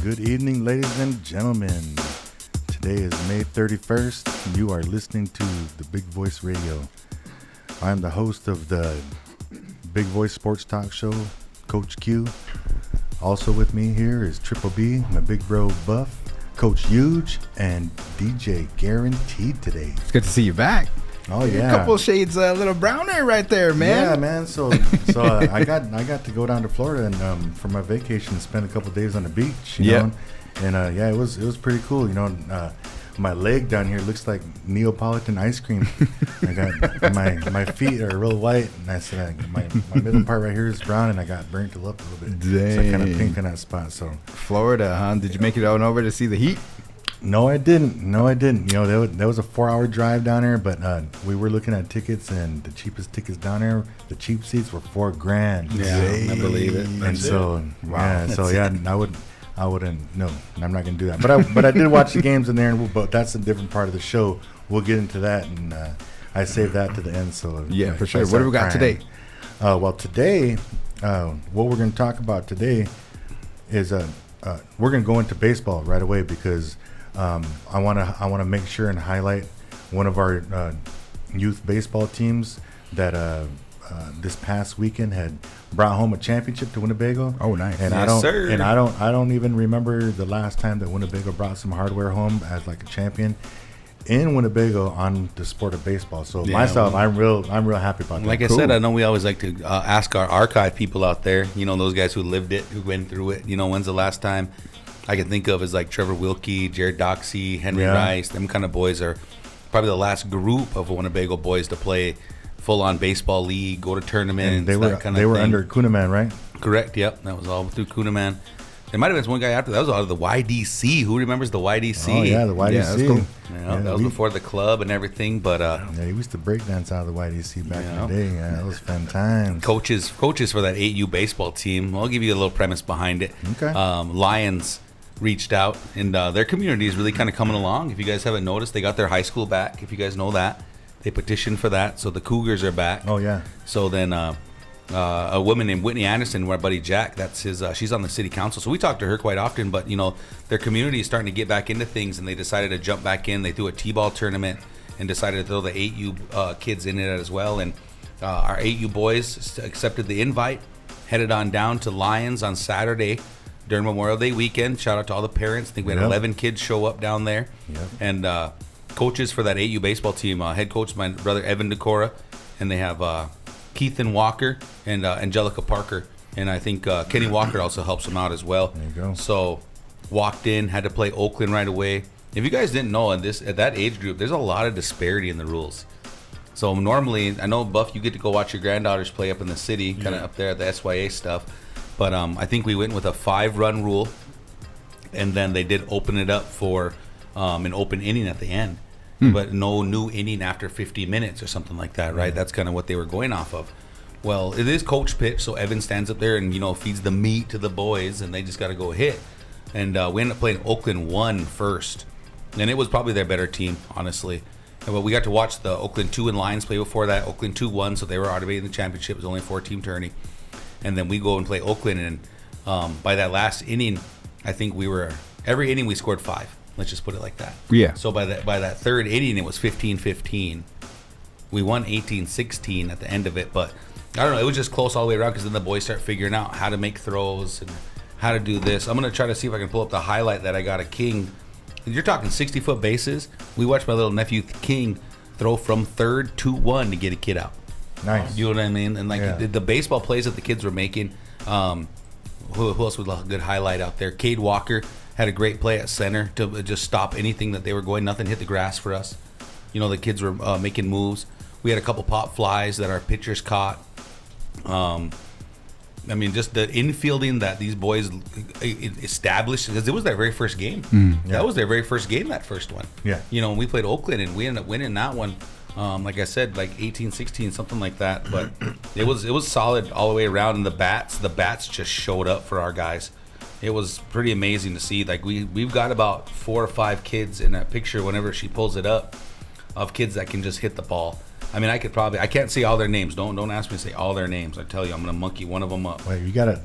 Good evening, ladies and gentlemen. Today is May 31st, and you are listening to the Big Voice Radio. I'm the host of the Big Voice Sports Talk Show, Coach Q. Also with me here is Triple B, my big bro Buff, Coach Eug, and DJ Guaranteed today. It's good to see you back. Oh yeah, a couple shades a little browner right there, man. Yeah, man. So I got to go down to Florida and for my vacation, spend a couple days on the beach. You know? And yeah, it was pretty cool. You know, my leg down here looks like Neapolitan ice cream. I got my feet are real white, and I said my middle part right here is brown, and I got burnt up a little bit. Dang. So kind of pink in that spot. So Florida, huh? Did you make it on over to see the heat? No, I didn't. You know, that was a 4-hour drive down there, but we were looking at tickets, and the cheapest tickets down there, the cheap seats were $4,000. Yeah, I believe it. And so, wow. Yeah, I wouldn't. No, I'm not gonna do that. But I did watch the games in there, but that's a different part of the show. We'll get into that, and I saved that to the end. So yeah, for sure. What do we got today? Well, today, what we're gonna talk about today is we're gonna go into baseball right away because. I want to make sure and highlight one of our youth baseball teams that this past weekend had brought home a championship to Winnebago. Oh, nice! And yes, I don't even remember the last time that Winnebago brought some hardware home as like a champion in Winnebago on the sport of baseball. So myself, I'm real happy about that. Like I said, I know we always like to ask our archive people out there. You know, those guys who lived it, who went through it. You know, when's the last time? I can think of is like Trevor Wilkie, Jared Doxey, Henry Rice. Them kind of boys are probably the last group of Winnebago boys to play full-on baseball league, go to tournaments. And they were under Kuhneman, right? Correct. Yep, that was all through Kuhneman. There might have been one guy after that. Was out of the YDC. Who remembers the YDC? Oh yeah, the YDC. Yeah, that's cool. That was before the club and everything. But yeah, he used to break dance out of the YDC back in the day. Yeah, that was fun times. Coaches for that 8U baseball team. I'll give you a little premise behind it. Okay. Lions reached out, and their community is really kind of coming along. If you guys haven't noticed, they got their high school back. If you guys know that, they petitioned for that, so the Cougars are back. Oh yeah. So then a woman named Whitney Anderson, my buddy Jack, that's his. She's on the city council, so we talk to her quite often. But you know, their community is starting to get back into things, and they decided to jump back in. They threw a t-ball tournament and decided to throw the 8U kids in it as well. And our 8U boys accepted the invite, headed on down to Lions on Saturday during Memorial Day weekend. Shout out to all the parents. I think we had 11 kids show up down there. Yep. And coaches for that 8U baseball team, head coach, my brother Evan Decora, and they have Keithan Walker and Angelica Parker. And I think Kenny Walker also helps them out as well. There you go. So walked in, had to play Oakland right away. If you guys didn't know, at that age group, there's a lot of disparity in the rules. So normally, I know, Buff, you get to go watch your granddaughters play up in the city, kind of up there at the SYA stuff. But I think we went with a 5-run rule, and then they did open it up for an open inning at the end, but no new inning after 50 minutes or something like that, right? That's kind of what they were going off of. Well, it is coach pitch, so Evan stands up there and, you know, feeds the meat to the boys, and they just got to go hit. And we ended up playing Oakland 1 first, and it was probably their better team, honestly. But we got to watch the Oakland 2 and Lions play before that. Oakland 2 won, so they were already in the championship. It was only a 4-team tourney. And then we go and play Oakland, and by that last inning, I think every inning we scored 5. Let's just put it like that. Yeah. So by that third inning, it was 15-15. We won 18-16 at the end of it, but I don't know. It was just close all the way around because then the boys start figuring out how to make throws and how to do this. I'm gonna try to see if I can pull up the highlight that I got of King. You're talking 60-foot bases. We watched my little nephew King throw from third to 1 to get a kid out. Nice. You know what I mean? And like the baseball plays that the kids were making. Who else was a good highlight out there? Cade Walker had a great play at center to just stop anything that they were going. Nothing hit the grass for us. You know, the kids were making moves. We had a couple pop flies that our pitchers caught. I mean, just the infielding that these boys established, because it was their very first game. That was their very first game, that first one. Yeah. You know, we played Oakland, and we ended up winning that one. Like I said, like 18-16, something like that. But it was solid all the way around. And the bats just showed up for our guys. It was pretty amazing to see. Like we've got about 4 or 5 kids in that picture whenever she pulls it up, of kids that can just hit the ball. I mean, I can't say all their names. Don't ask me to say all their names. I tell you, I'm gonna monkey one of them up. Wait, you gotta.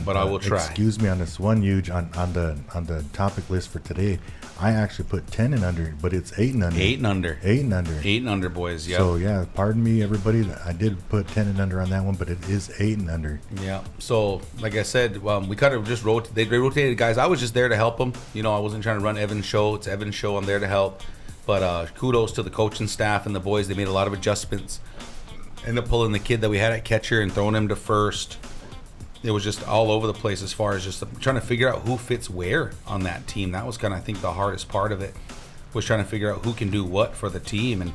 But I will try. Excuse me on this one, huge on the topic list for today. I actually put 10 and under, but it's 8 and under. 8 and under. 8 and under. 8 and under, boys. Yeah. So yeah, pardon me, everybody. I did put 10 and under on that one, but it is 8 and under. Yeah. So like I said, we kind of just they rotated guys. I was just there to help them. You know, I wasn't trying to run Evan's show. It's Evan's show. I'm there to help. But kudos to the coaching staff and the boys. They made a lot of adjustments. Ended up pulling the kid that we had at catcher and throwing him to first. It was just all over the place as far as just trying to figure out who fits where on that team. That was kind of, I think, the hardest part of it, was trying to figure out who can do what for the team. And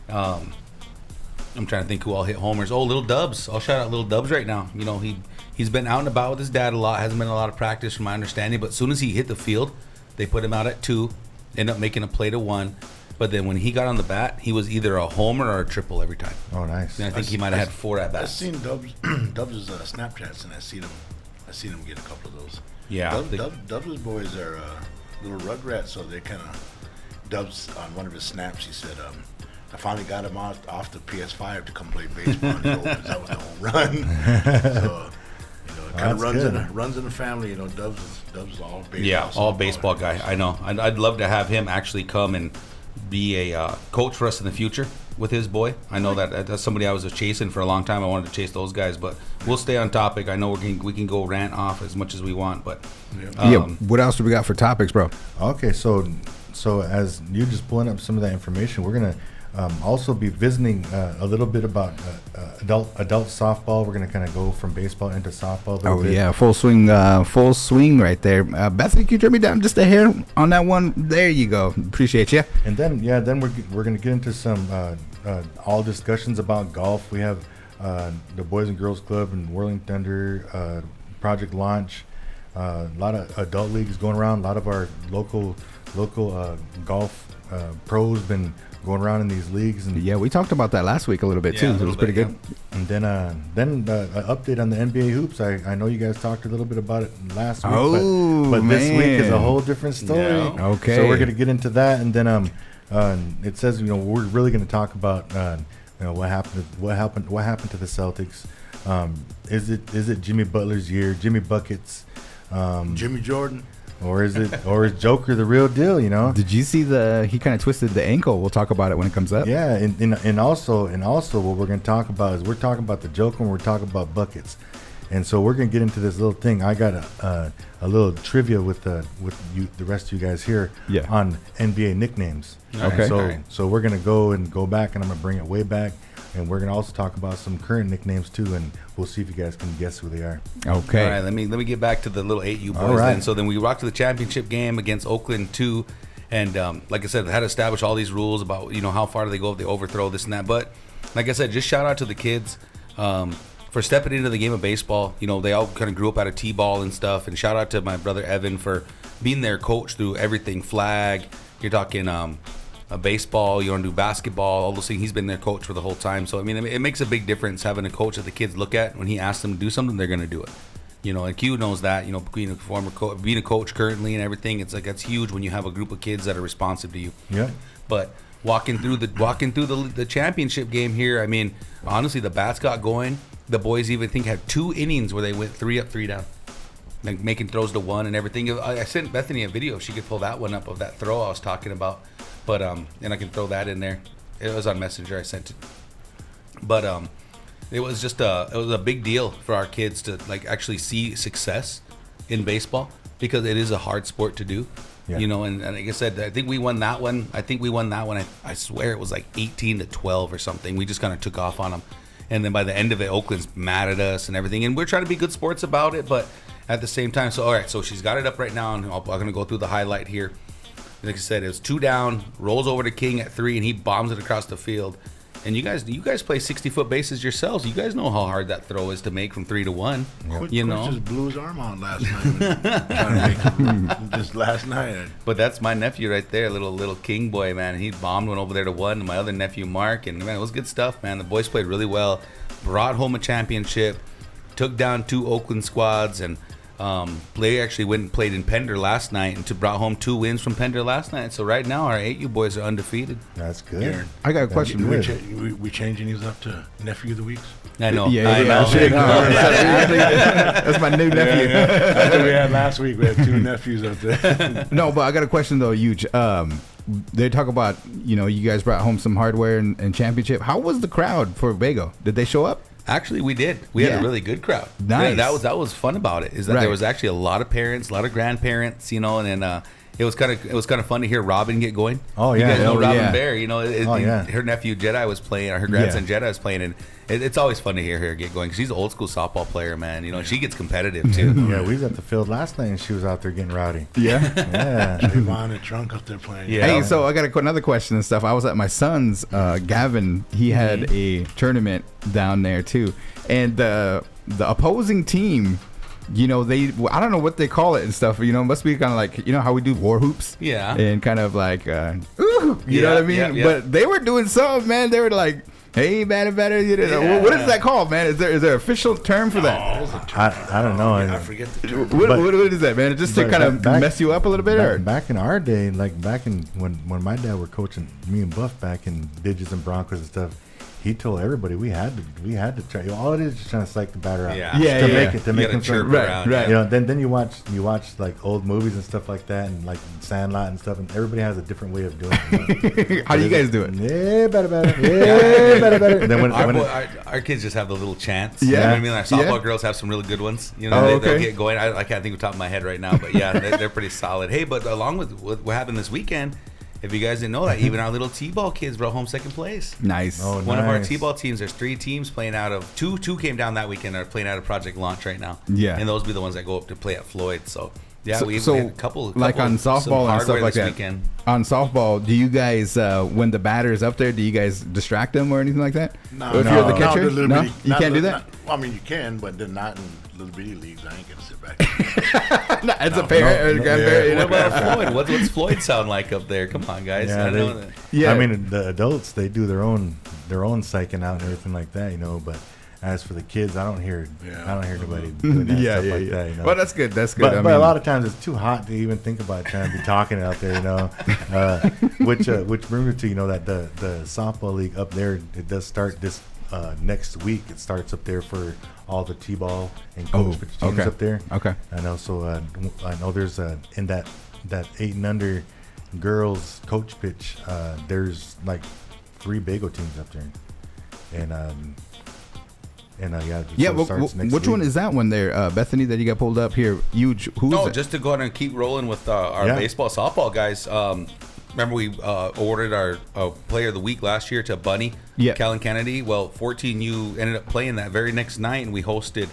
I'm trying to think who all hit homers. Oh, Little Dubs. I'll shout out Little Dubs right now. You know, he's been out and about with his dad a lot. Hasn't been a lot of practice from my understanding. But as soon as he hit the field, they put him out at 2, ended up making a play to 1. But then when he got on the bat, he was either a homer or a triple every time. Oh, nice. And I think he might have had 4 at bats. I've seen Dubs' Snapchats, and I seen him get a couple of those. Yeah. Dubs' boys are little rugrats, so they kind of. Dubs, on one of his snaps, he said, I finally got him off the PS5 to come play baseball, and he opens that was the home run. So, you know, it kind of runs in the family. You know, Dubs is all baseball. Yeah, all baseball guy. I know. I'd love to have him actually come and be a coach for us in the future with his boy. I know that's somebody I was chasing for a long time. I wanted to chase those guys, but we'll stay on topic. I know we can go rant off as much as we want, but what else do we got for topics, bro? Okay, so as you just pulling up some of that information, we're gonna also be visiting a little bit about adult softball. We're gonna kind of go from baseball into softball. A little bit. Yeah, full swing right there. Bethany, can you turn me down just a hair on that one? There you go. Appreciate you. And then we're gonna get into some all discussions about golf. We have the Boys and Girls Club and Whirling Thunder Project Launch. A lot of adult leagues going around. A lot of our local golf pros been going around in these leagues. And yeah, we talked about that last week a little bit too. It was pretty good. And then an update on the NBA hoops. I know you guys talked a little bit about it last week, but this week is a whole different story. Yeah. Okay, so we're gonna get into that, and then it says we're really gonna talk about what happened to the Celtics. Is it Jimmy Butler's year? Jimmy Buckets? Jimmy Jordan? Or is Joker the real deal? You know? Did you see he kind of twisted the ankle? We'll talk about it when it comes up. Yeah, and also what we're going to talk about is we're talking about the Joker and we're talking about buckets, and so we're going to get into this little thing. I got a little trivia with the rest of you guys here on NBA nicknames. Okay. So we're going to go back, and I'm going to bring it way back. And we're gonna also talk about some current nicknames too, and we'll see if you guys can guess who they are. Okay. All right. Let me get back to the little 8U boys. All right. Then. So then we rocked to the championship game against Oakland 2, and like I said, I had to establish all these rules about how far do they go if they overthrow this and that. But like I said, just shout out to the kids for stepping into the game of baseball. They all kind of grew up out of T-ball and stuff. And shout out to my brother Evan for being their coach through everything. Flag. You're talking. Baseball, you want to do basketball, all those things. He's been their coach for the whole time. So, I mean, it makes a big difference having a coach that the kids look at. When he asks them to do something, they're going to do it. And Q knows that, being a former being a coach currently and everything, it's like that's huge when you have a group of kids that are responsive to you. Yeah. But walking through the championship game here, I mean, honestly, the bats got going. The boys even had 2 innings where they went 3 up, 3 down. Like making throws to 1 and everything. I sent Bethany a video if she could pull that one up of that throw I was talking about. But and I can throw that in there. It was on Messenger. I sent it. But it was just a big deal for our kids to actually see success in baseball, because it is a hard sport to do. Yeah. And like I said, I think we won that one. I swear it was like 18-12 or something. We just kind of took off on them. And then by the end of it, Oakland's mad at us and everything. And we're trying to be good sports about it, but at the same time. So all right, so she's got it up right now, and I'm going to go through the highlight here. Like I said, it was 2 down, rolls over to King at 3, and he bombs it across the field. And you guys play 60-foot bases yourselves. You guys know how hard that throw is to make from 3 to 1. Coach just blew his arm out last night. Just last night. But that's my nephew right there, little King boy, man. He bombed one over there to 1. And my other nephew, Mark, and man, it was good stuff, man. The boys played really well, brought home a championship, took down 2 Oakland squads, and They actually went and played in Pender last night and brought home 2 wins from Pender last night. So right now our 8U boys are undefeated. That's good. I got a question. We changing these up to nephew of the weeks. I know. Yeah, I know. That's my new nephew. That's what we had last week. We had 2 nephews up there. No, but I got a question though, huge. They talk about, you guys brought home some hardware and championship. How was the crowd for Vago? Did they show up? Actually, we did. We had a really good crowd. Nice. Yeah, that was fun about it. Is that there was actually a lot of parents, a lot of grandparents, and then it was kind of fun to hear Robin get going. Oh yeah, you guys know Robin yeah. Bear. Her nephew Jedi was playing, or her grandson Yeah. Jedi was playing, and it's always fun to hear her get going because she's an old school softball player, man. She gets competitive too. Yeah, we was at the field last night and she was out there getting rowdy. Yeah. Yeah. Trayvon and Trunk up there playing. Yeah. Hey, so I got another question and stuff. I was at my son's, Gavin. He had a tournament down there too, and the opposing team, I don't know what they call it and stuff. Must be kind of like how we do war hoops. Yeah. And kind of like, you know what I mean? Yeah. But they were doing something, man. They were like, hey, better. Yeah. What is that called, man? Is there an official term for that? I don't know. I forget the term. What is that, man? Just to But kind of back- mess you up a little bit, or? Back in our day, like back in when my dad were coaching me and Buff back in Digits and Broncos and stuff, he told everybody we had to try. All it is just trying to psych the batter out. Yeah. To Yeah, make it to You make gotta him chirp feel- around. Right. Then you watch like old movies and stuff like that, and like Sandlot and stuff, and everybody has a different way of doing it. How do you guys do it? Yeah, better. Yeah, better. And then when Our kids just have the little chants. Yeah. You know what I mean? Our softball Yeah. girls have some really good ones. Oh, They'll okay. get going. I can't think of the top of my head right now, but yeah, they're pretty solid. Hey, but along with what happened this weekend, if you guys didn't know that, even our little T-ball kids brought home second place. Nice. Oh, One of our nice. T-ball teams, there's 3 teams playing out of two came down that weekend, are playing out of Project Launch right now. Yeah. And those will be the ones that go up to play at Floyd. So yeah, So- we so, had a couple like on some softball and stuff hardware like this that. weekend. On softball, do you guys, when the batter's up there, do you guys distract them or anything like that? Or if you're the catcher, no, you can't do that. I mean, you can, but then not in little bitty leagues. I ain't gonna sit back. No, it's a parent or a grandparent. What about Floyd? What's Floyd sound like up there? Come on, guys. Yeah, I know that. Yeah. I mean, the adults, they do their own psyching out and everything like that, But as for the kids, I don't hear nobody doing that stuff like that. Well, that's good. That's good. But a lot of times it's too hot to even think about trying to be talking out there, Which brings me to that the softball league up there, it does start this next week. It starts up there for all the T-ball and coach pitch teams up there. Okay. I know. So I know there's in that 8 and under girls coach pitch. There's like 3 Bago teams up there, and Yeah, so it starts next which week. one is that one there, Bethany, that you got pulled up here? Huge. Who's No, it? just to go ahead and keep rolling with our Yeah. baseball, softball guys. Remember we awarded our player of the week last year to Bunny, Callan Kennedy. Well, 14U ended up playing that very next night, and we hosted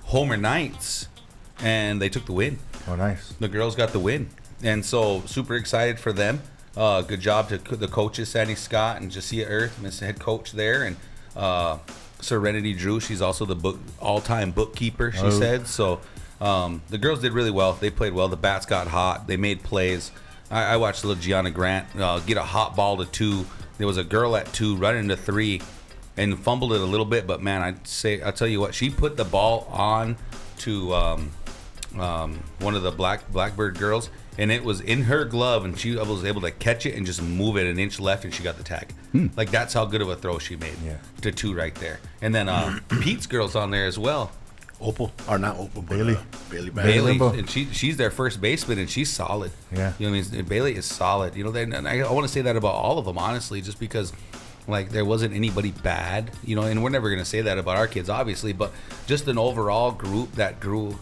Homer Knights, and they took the win. Oh, nice. The girls got the win, and so super excited for them. Good job to the coaches, Sandy Scott and Jasia Earth, Miss Head Coach there, and Serenity Drew. She's also the all-time bookkeeper, she said. So the girls did really well. They played well. The bats got hot. They made plays. I watched little Gianna Grant get a hot ball to 2. There was a girl at 2 running to 3 and fumbled it a little bit. But, man, I'll tell you what. She put the ball on to one of the Blackbird girls, and it was in her glove, and she was able to catch it and just move it an inch left, and she got the tag. Like, that's how good of a throw she made to 2 right there. And then Pete's girl's on there as well. Opal, or not Opal, but Bailey. Bailey, Limbo. and she's their first baseman, and she's solid. Yeah. You know what I mean? Bailey is solid. And I want to say that about all of them, honestly, just because, like, there wasn't anybody bad, and we're never going to say that about our kids, obviously, but just an overall group that grew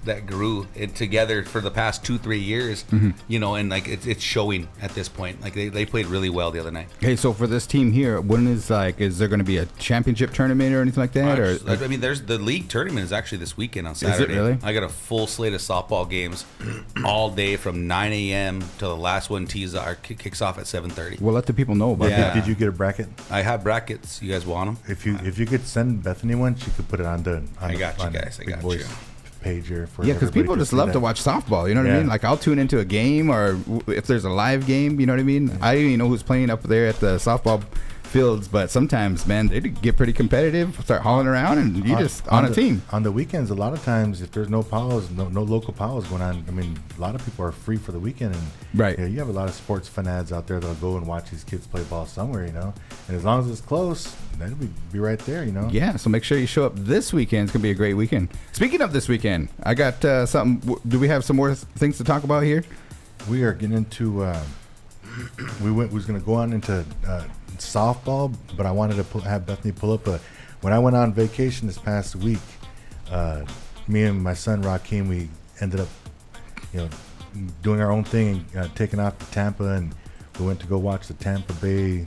it together for the past 2-3 years, and like it's showing at this point. Like they played really well the other night. Hey, so for this team here, is there going to be a championship tournament or anything like that? I mean, there's the league tournament is actually this weekend on Saturday. really? I got a full slate of softball games all day from 9 a.m. till the last one kicks off at 7:30. We'll let the people know about Yeah. that. Did you get a bracket? I have brackets. You guys want them? If you could send Bethany one, she could put it on the. I got you on guys. I Big got Voice you. page here for Yeah, because everybody people to just see love that. to watch softball. You know what I Yeah. mean? Like, I'll tune into a game, or if there's a live game. You know what I mean? I don't even know who's playing up there at the softball fields, but sometimes, man, they get pretty competitive, start hauling around, and you just on a team. On the weekends, a lot of times, if there's no powwows, no local powwows going on, I mean, a lot of people are free for the weekend, and Right. you have a lot of sports fanads out there that'll go and watch these kids play ball somewhere, and as long as it's close, that'll be right there, Yeah, so make sure you show up this weekend. It's gonna be a great weekend. Speaking of this weekend, I got something. Do we have some more things to talk about here? We are getting into. We was going to go on into softball, but I wanted to have Bethany pull up. When I went on vacation this past week, me and my son Rakeem, we ended up, doing our own thing and taking off to Tampa, and we went to go watch the Tampa Bay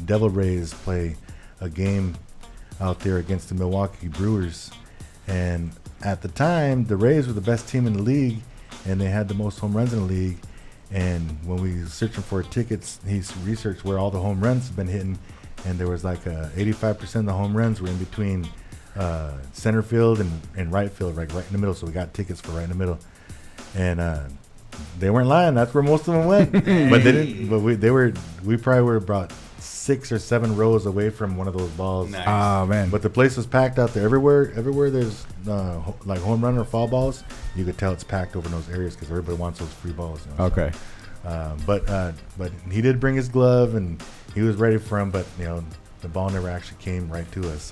Devil Rays play a game out there against the Milwaukee Brewers. And at the time, the Rays were the best team in the league, and they had the most home runs in the league. And when we were searching for tickets, he researched where all the home runs have been hitting, and there was like 85% of the home runs were in between center field and right field, right in the middle. So we got tickets for right in the middle, and they weren't lying. That's where most of them went, but they didn't. But we probably were about 6 or 7 rows away from one of those balls. Nice. Oh man, But the place was packed out there. Everywhere there's like home run or foul balls, you could tell it's packed over in those areas because everybody wants those free balls. okay. But he did bring his glove and he was ready for him. But the ball never actually came right to us.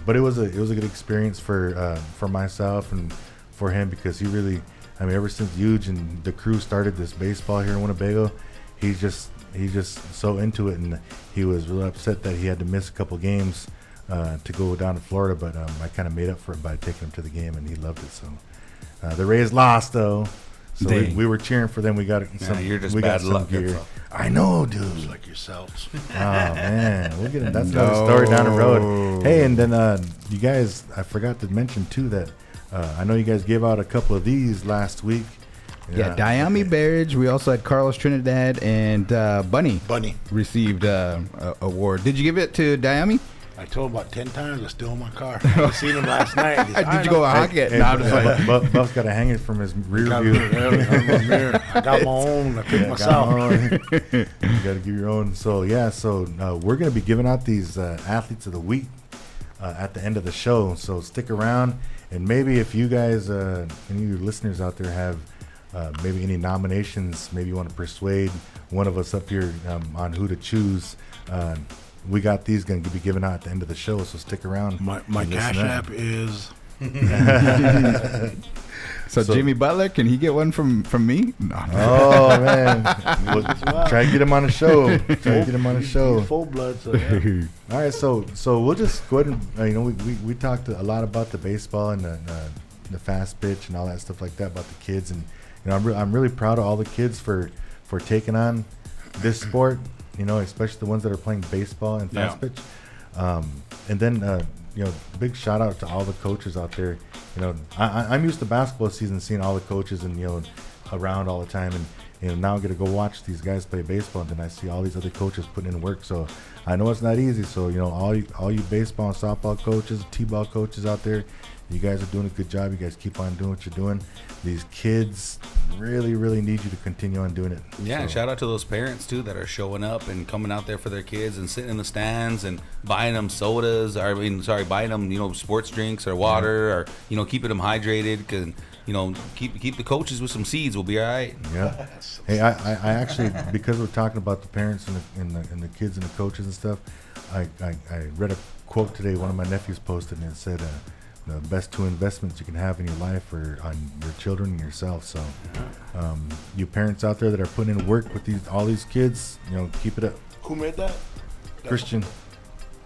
But it was a good experience for myself and for him, because he really, ever since Eug and the crew started this baseball here in Winnebago, he's just so into it, and he was really upset that he had to miss a couple games to go down to Florida, but I kind of made up for it by taking him to the game, and he loved it. So the Rays lost though, so we were cheering for them. We got some. You're just we got bad some luck. gear. That's all. I know, dude. Just like yourselves. Oh man, we'll get that's another story down the road. Hey, and then you guys, I forgot to mention too that I know you guys gave out a couple of these last week. Yeah, Diami Barrage. We also had Carlos Trinidad and Bunny received award. Did you give it to Diami? I told him about 10 times. I still in my car. I seen him last night. Did you go hock it? Hey, No, I'm just like, Buff's got to hang it from his rear I view. got my own. I picked myself. You got to give your own. So we're going to be giving out these athletes of the week at the end of the show. So stick around, and maybe if you guys, any of your listeners out there have maybe any nominations, maybe you want to persuade one of us up here on who to choose. We got these going to be given out at the end of the show, so stick around. My Cash App is. so Jimmy Butler, can he get one from me? No. Oh man, try to get him on the show. He's full blood. So yeah. All right, so we'll just go ahead and we talked a lot about the baseball and the fast pitch and all that stuff like that about the kids, and I'm really proud of all the kids for taking on this sport. Especially the ones that are playing baseball and fast pitch. And then, big shout out to all the coaches out there. I'm used to basketball season, seeing all the coaches and, around all the time. And, now I get to go watch these guys play baseball. And then I see all these other coaches putting in work. So I know it's not easy. So, all you baseball and softball coaches, t-ball coaches out there, you guys are doing a good job. You guys keep on doing what you're doing. These kids really, really need you to continue on doing it. Yeah, and shout out to those parents too that are showing up and coming out there for their kids and sitting in the stands and buying them sodas, buying them, sports drinks or water, or keeping them hydrated, because keep the coaches with some seeds. We'll be all right. Yeah. Hey, I actually, because we're talking about the parents and the kids and the coaches and stuff, I read a quote today. One of my nephews posted, and it said, the best 2 investments you can have in your life are on your children and yourself. So, you parents out there that are putting in work with all these kids, keep it up. Who made that? Christian.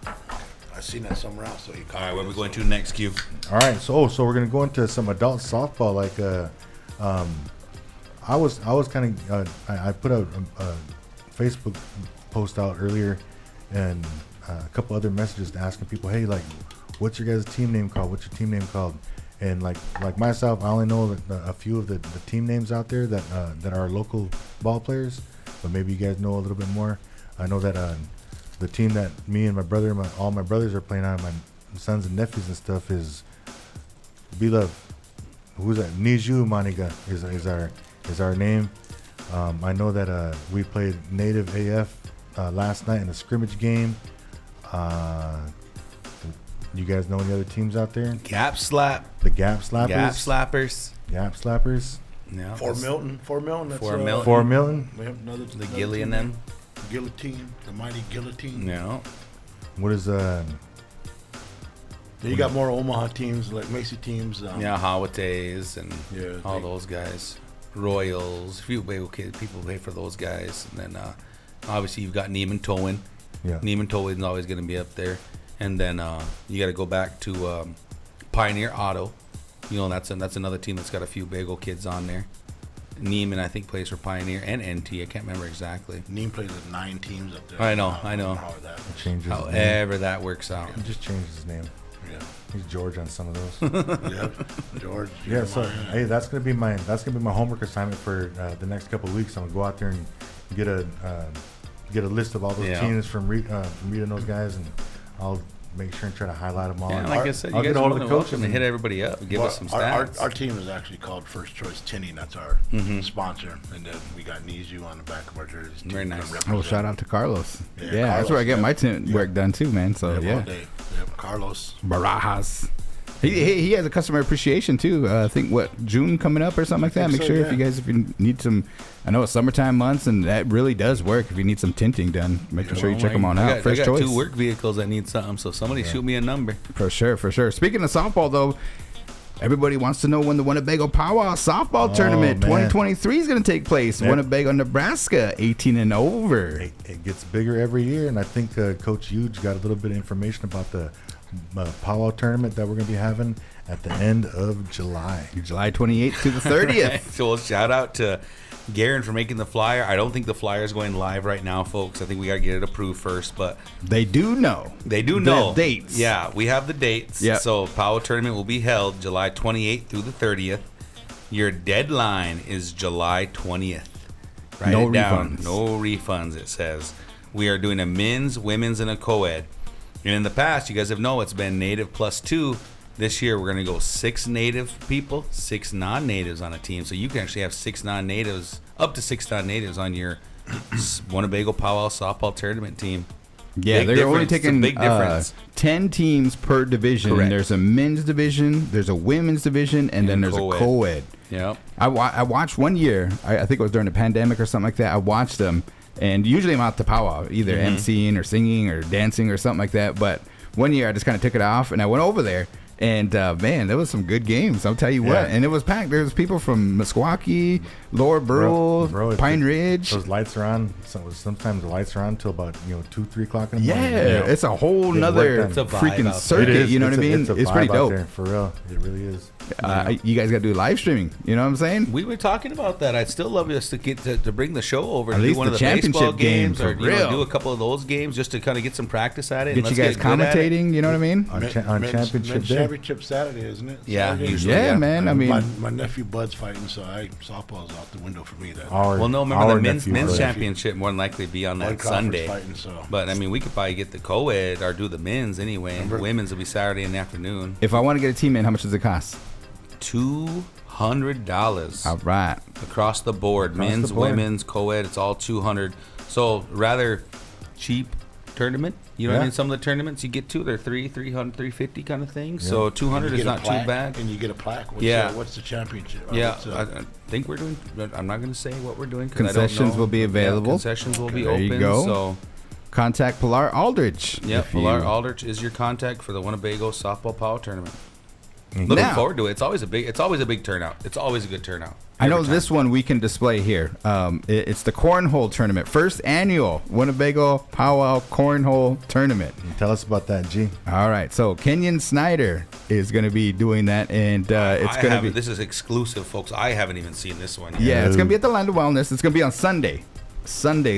I seen that somewhere else. So he All right, where are we going to next, Q? All right, so we're gonna go into some adult softball. Like, I was kind of I put a Facebook post out earlier, and a couple other messages asking people, hey, like, what's your guys' team name called? What's your team name called? And like myself, I only know a few of the team names out there that are local ball players, but maybe you guys know a little bit more. I know that the team that me and my brother, all my brothers are playing on, my sons and nephews and stuff, is Beloved. Who's that? Niju Maniga is our name. I know that we played Native AF last night in a scrimmage game. You guys know any other teams out there? Gap slap. The Gap Slappers. Gap slappers. Gap Slappers. Yeah. Fort Milton. That's, Fort Milton. Fort Milton. We have another The another Gilly team and there. them. Guillotine, the mighty Guillotine. Yeah. What is Then you got more Omaha teams, like Macy teams. Yeah, Hawates and Yeah, all they- those guys. Royals. People pay for those guys. And then obviously you've got Neiman Towing. Yeah. Neiman Towing is always going to be up there. And then you got to go back to Pioneer Auto. You know, that's another team that's got a few bagel kids on there. Neiman, I think, plays for Pioneer and NT. I can't remember exactly. Neem plays with 9 teams up there. I know. How that It changes his name. However that works out. He just changed his name. Yeah. He's George on some of those. Yep. George. Yeah, so Jeremiah. hey, that's gonna be my homework assignment for the next couple of weeks. I'm gonna go out there and get a list of all those Yeah. teams from reading those guys, and I'll make sure and try to highlight them all. Yeah, like I said, I'll you get guys a hold are of the welcome coaches to and- hit everybody up. Give Well, us some our stats. team is actually called First Choice Tinning. That's our Mm-hmm. sponsor. And then we got Nizu on the back of our jerseys. too, Very to nice. represent. Oh, shout out to Carlos. Yeah, Yeah, that's Carlos, where I get yeah. my tint work done too, man. So All yeah, day. Yep, Carlos. Barajas. He has a customer appreciation too. I think June coming up or something like that. think Make so, sure yeah. if you need some. I know it's summertime months and that really does work. If you need some tinting done, make sure you check them on out. I First got choice 2 work vehicles that need something, so somebody shoot me a number. for sure, for sure. Speaking of softball though. Everybody wants to know when the Winnebago Powwow softball tournament man. 2023 is going to take place. Yep. Winnebago, Nebraska, 18 and over. It gets bigger every year, and I think Coach Eug got a little bit of information about the powwow tournament that we're going to be having at the end of July. July 28th to the 30th. So we'll shout out to Garen for making the flyer. I don't think the flyer is going live right now, folks. I think we got to get it approved first, but They do know. they do The know dates. Yeah, we have the dates. Yep. So powwow tournament will be held July 28th through the 30th. Your deadline is July 20th. Write No it down. refunds. No refunds, it says. We are doing a men's, women's, and a co-ed. And in the past, you guys have known it's been native plus 2. This year, we're going to go 6 native people, 6 non-natives on a team. So you can actually have 6 non-natives, up to 6 non-natives on your Winnebago Powwow softball tournament team. Yeah, Big they're only difference. It's a taking big difference. 10 teams per division. Correct. There's a men's division, there's a women's division, and then there's co-ed. a co-ed. Yep. I watched one year, I think it was during the pandemic or something like that. I watched them, and usually I'm out to powwow, either Mm-hmm. emceeing or singing or dancing or something like that. But one year I just kind of took it off, and I went over there. And man, there was some good games. I'll tell you what. Yeah. And it was packed. There was people from Meskwaki, Lower Burl, Bro, Pine Ridge. Those lights are on. Sometimes the lights are on till about 2, 3 o'clock in the morning. Yeah, it's a whole Good work nother done. It's a vibe freaking out there. circuit. You know what I mean? It's It's pretty vibe out dope. there, for real. It really is. You guys got to do live streaming. You know what I'm saying? We were talking about that. I'd still love us to get to bring the show over At and do least one the of the baseball championship games games or for real. do a couple of those games just to kind of get some practice at it. Get and you let's guys good at it. commentating. You know what I mean? On Men's championship day. championship Saturday, isn't it? Yeah, Saturday? usually. Yeah, man. I mean, my nephew Bud's fighting, so softball's out the window for me. That Well, no, remember Our the men's nephew, championship more than likely be on Bud that Crawford's Sunday. fighting, so But I mean, we could probably get the co-ed or do the men's anyway. And women's will be Saturday in the afternoon. if I want to get a team in, how much does it cost? $200 All right. across the board. Across Men's, the board. women's, co-ed. It's all $200. So rather cheap tournament. You know what I Yeah. mean? Some of the tournaments you get to, they're 300, 350 kind of thing. So 200 You is get a not too plaque, bad. and you get a plaque. Yeah. What's the championship? Yeah, What's, I think we're doing. I'm not going to say what we're doing. 'Cause I don't Concessions know. will be Yeah, available. concessions will be There you open. go. So Contact Pilar Aldrich. yeah, if Pilar you- Aldrich is your contact for the Winnebago softball power tournament. Looking Now- forward to it. It's always a big turnout. It's always a good turnout. I know Every time. this one we can display here. It's the Cornhole Tournament. First annual Winnebago Powwow Cornhole Tournament. Tell us about that, G. All right. So Kenyon Snyder is going to be doing that. And it's going to be... This is exclusive, folks. I haven't even seen this one yet. Yeah, it's going to be at the Land of Wellness. It's going to be on Sunday.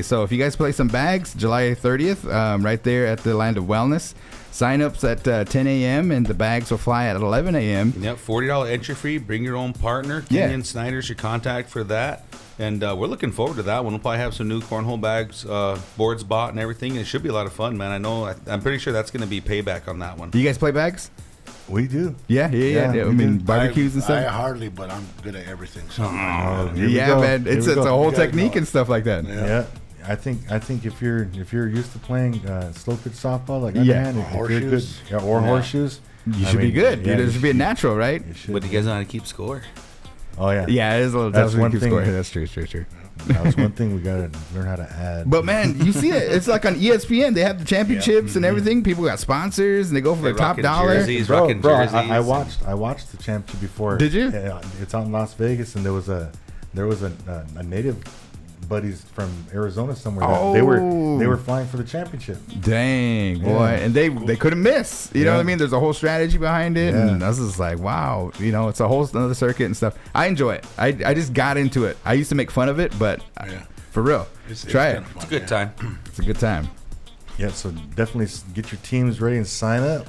So if you guys play some bags, July 30th, right there at the Land of Wellness. Sign-ups at 10 a.m. and the bags will fly at 11 a.m. Yep, $40 entry fee. Bring your own partner. Yeah. Kenyon Snyder's your contact for that. And we're looking forward to that one. We'll probably have some new cornhole bags, boards bought and everything. It should be a lot of fun, man. I'm pretty sure that's going to be payback on that one. Do you guys play bags? We do. Yeah. Yeah, I we mean, do. barbecues and I stuff. hardly, but I'm good at everything. So Here we Yeah, go. man. Here It's we a go. whole You guys technique know. and stuff like that. Yeah. I think if you're used to playing slow pitch softball like Yeah. underhand, if you're good, Horseshoes. horseshoes, You I should be mean, good. yeah, There you should be a natural, right? you should But you be. guys know how to keep score. Oh yeah, Yeah, it is a little That's tough one to keep thing. score. That's true. That was one thing we gotta learn how to add. But man, you see it. It's like on ESPN. They have the championships and everything. People got sponsors and they go for They the top rocking dollar. jerseys, bro, rocking bro, jerseys. I watched the championship before. Did you? It's out in Las Vegas, and there was a native buddies from Arizona somewhere. That they were flying for the championship. Dang, boy. Yeah. And they couldn't miss. You know Yeah. what I mean? There's a whole strategy behind it. Yeah. And I was just like, wow. You know, it's a whole another circuit and stuff. I enjoy it. I just got into it. I used to make fun of it, but Yeah. for real, try it. kinda fun, It's a good time. It's a good time. Yeah, so definitely get your teams ready and sign up.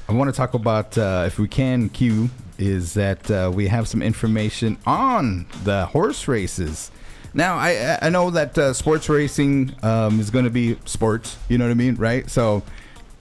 I want to talk about, if we can, Q, is that we have some information on the horse races. Now, I know that sports racing is going to be sports, you know what I mean, right? So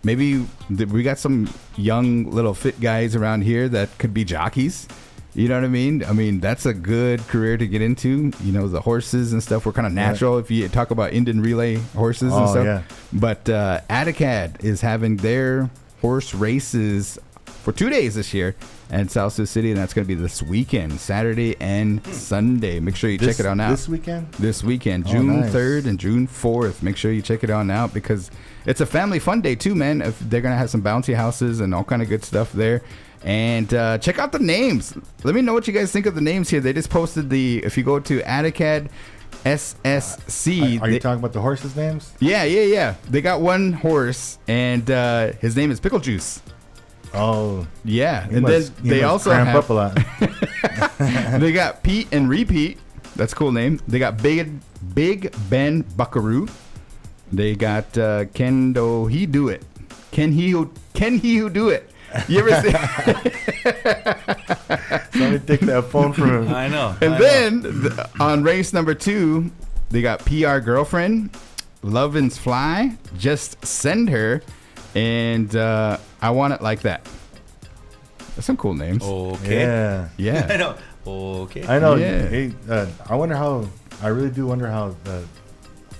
maybe we got some young little fit guys around here that could be jockeys. You know what I mean? I mean, that's a good career to get into. You know, the horses and stuff were kind of natural if you talk about Indian relay horses and Oh, stuff. yeah. But Atacad is having their horse races for 2 days this year at South Sioux City, and that's going to be this weekend, Saturday and Sunday. Make sure you check it out now. This weekend? This weekend, Oh, June nice. 3rd and June 4th. Make sure you check it out now because it's a family fun day too, man. If they're going to have some bouncy houses and all kind of good stuff there. And check out the names. Let me know what you guys think of the names here. They just posted if you go to Atacad SSC. Are you talking about the horses' names? Yeah. They got one horse, and his name is Pickle Juice. Oh, Yeah, he and must- then he they must also cramp have up a lot. they got Pete and Repeat. That's a cool name. They got Big Ben Buckaroo. They got Kendo He Do It. Can he who do it? You ever see? Somebody take that phone from him. I know. And I then know. on race number 2, they got PR Girlfriend, Lovin's Fly, Just Send Her, and I Want It Like That. That's some cool names. Okay. Yeah, I Yeah. know. Okay. I know. Yeah. Hey, I wonder how. I really do wonder how the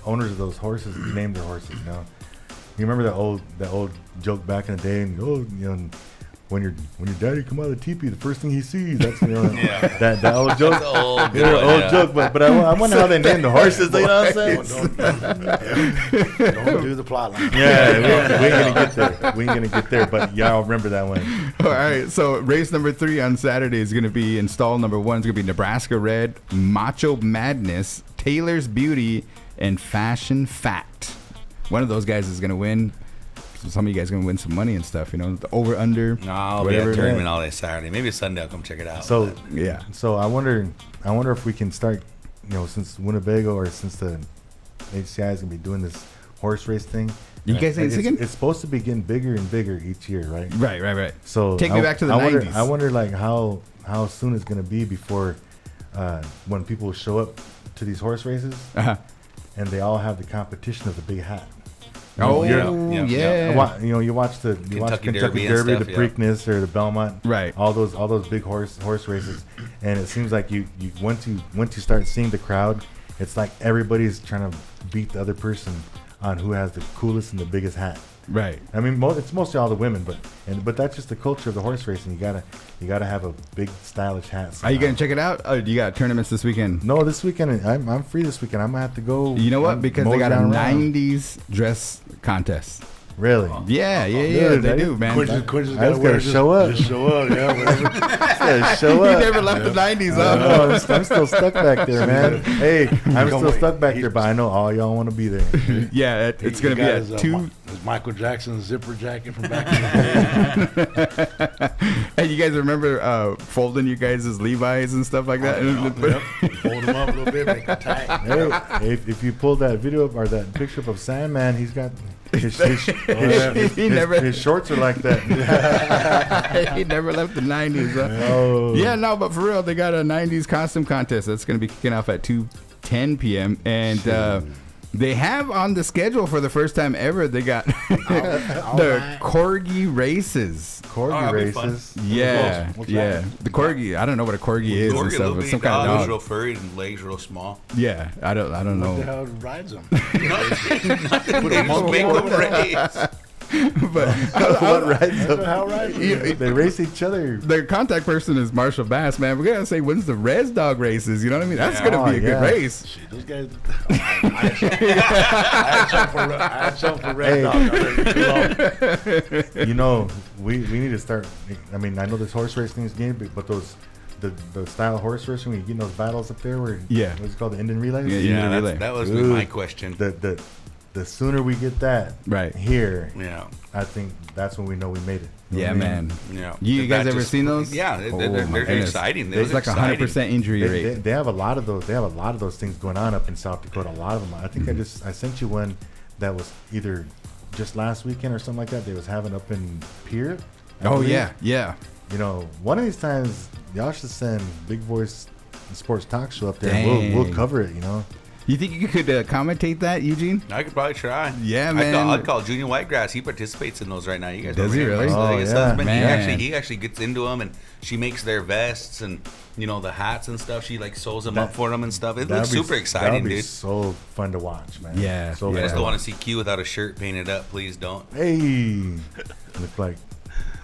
owners of those horses named their horses. You know, you remember that old joke back in the day, and when your daddy come out of the teepee, the first thing he sees, that's Yeah. that old joke. That's an old good Yeah, one, old yeah. joke, but I wonder how they named the horses. You know what I'm saying? Don't do the plot line. Yeah, we ain't gonna get there. We ain't gonna get there, but y'all remember that one. All right, so race number 3 on Saturday is going to be install number 1 is going to be Nebraska Red, Macho Madness, Taylor's Beauty, and Fashion Fact. One of those guys is going to win. Some of you guys are going to win some money and stuff, you know, the over under. No, I'll be whatever. at tournament all day Saturday. Maybe Sunday I'll come check it out. So but- Yeah. So I wonder if we can start, since Winnebago or since the HCI is gonna be doing this horse race thing. You guys ain't thinking? It's supposed to be getting bigger and bigger each year, right? Right. So Take me back to the 90s. I wonder like how soon it's gonna be before when people show up to these horse races Uh-huh. and they all have the competition of the big hat. Oh, yeah. yeah. You watch Kentucky Kentucky Derby Derby, and the stuff, yeah. Preakness or the Belmont, Right. All those big horse races, and it seems like you once you start seeing the crowd, it's like everybody's trying to beat the other person on who has the coolest and the biggest hat. Right. I mean, it's mostly all the women, but that's just the culture of the horse racing. You gotta have a big stylish hat. Are you going to check it out? Oh, you got tournaments this weekend? No, this weekend I'm free. This weekend I'm gonna have to go. You know what? Because they got a mosey around. 90s dress contest. Really? Yeah, Dude, they do, man. Quincy's I just gotta show up. Just show up, yeah, whatever. Yeah, show You up. never left the 90s, huh? No, I'm still stuck back there, man. Hey, I'm Come still on. stuck back there, but I know all y'all want to be there. Yeah, it's going to be got at his, 2. his Michael Jackson zipper jacket from back in the day. Hey, you guys remember folding you guys' Levi's and stuff like that? Yep. Fold them up a little bit, make them tight. Hey, if you pull that video up or that picture up of Sandman, he's got his his shorts are like that. He never left the 90s. Huh? Oh, Yeah, no, but for real, they got a 90s costume contest that's going to be kicking off at 2:10 p.m. And They have on the schedule for the first time ever. They got the right. corgi races. Corgi that'd be fun. races. Yeah, What's yeah. that? The corgi. I don't know what a corgi is and Corgi, stuff. little It's bitty some kind dog, of real dog. furry and legs real small. Yeah, I don't What the know. hell rides them? They just make them race. But What rides them? How rides them? They race each other. the contact person is Marshall Bass, man. We gotta say when's the Res Dog races? You know what I mean? That's Yeah. gonna be a Oh, good yeah. race. Shit, those guys. I had something for Red Dog. You know, we need to start. I mean, I know this horse racing is game, but those the style of horse racing when you get in those battles up there where Yeah. what's it called, the Indian relays. Yeah, Yeah, relay. that was Dude, my question. The sooner we get that Right. here, Yeah. I think that's when we know we made it. You know Yeah, what I mean? man. Yeah. You That guys ever just- seen those? Yeah, Oh, they're my goodness. exciting. There's like a 100% injury They, rate. they have a lot of those. They have a lot of those things going on up in South Dakota. A lot of them. I think Mm-hmm. I sent you one that was either just last weekend or something like that. They was having up in Pier. I Oh believe. yeah. You know, one of these times y'all should send Big Voice Sports Talk Show up there. Dang. And we'll cover it. You know. You think you could commentate that, Eugene? I could probably try. Yeah, man. I'd call Junior Whitegrass. He participates in those right now. You guys Does know he him, really? right? Oh, His yeah. husband, Man. he actually gets into them, and she makes their vests and the hats and stuff. She like sews them up for them and stuff. It looks That'd be- super exciting, that'd be dude. so fun to watch, man. Yeah, So yeah. I fun just to don't want watch. to see Q without a shirt painted up. Please don't. Hey, look like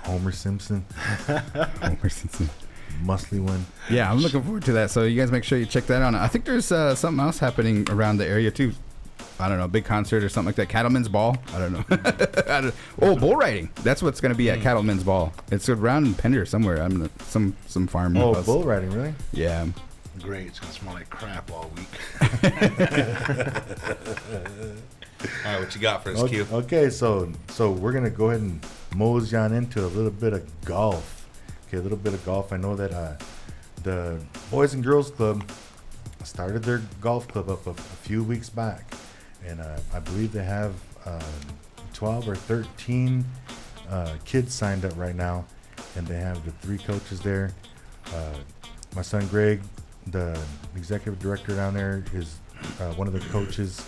Homer Simpson, Homer Simpson. muscly one. Yeah, I'm looking forward to that. So you guys make sure you check that out. I think there's something else happening around the area too. I don't know, big concert or something like that. Cattleman's Ball. I don't know. Bull riding. That's what's going to be at Cattleman's Ball. It's around in Pender somewhere. I'm gonna, some farm. Oh, bus. bull riding, really? Yeah. Great. It's gonna smell like crap all week. All right, what you got for us, Q? Okay, so we're gonna go ahead and mosey on into a little bit of golf. Okay, a little bit of golf. I know that the Boys and Girls Club started their golf club up a few weeks back, and I believe they have 12 or 13 kids signed up right now, and they have the 3 coaches there. My son Greg, the executive director down there, is one of the coaches.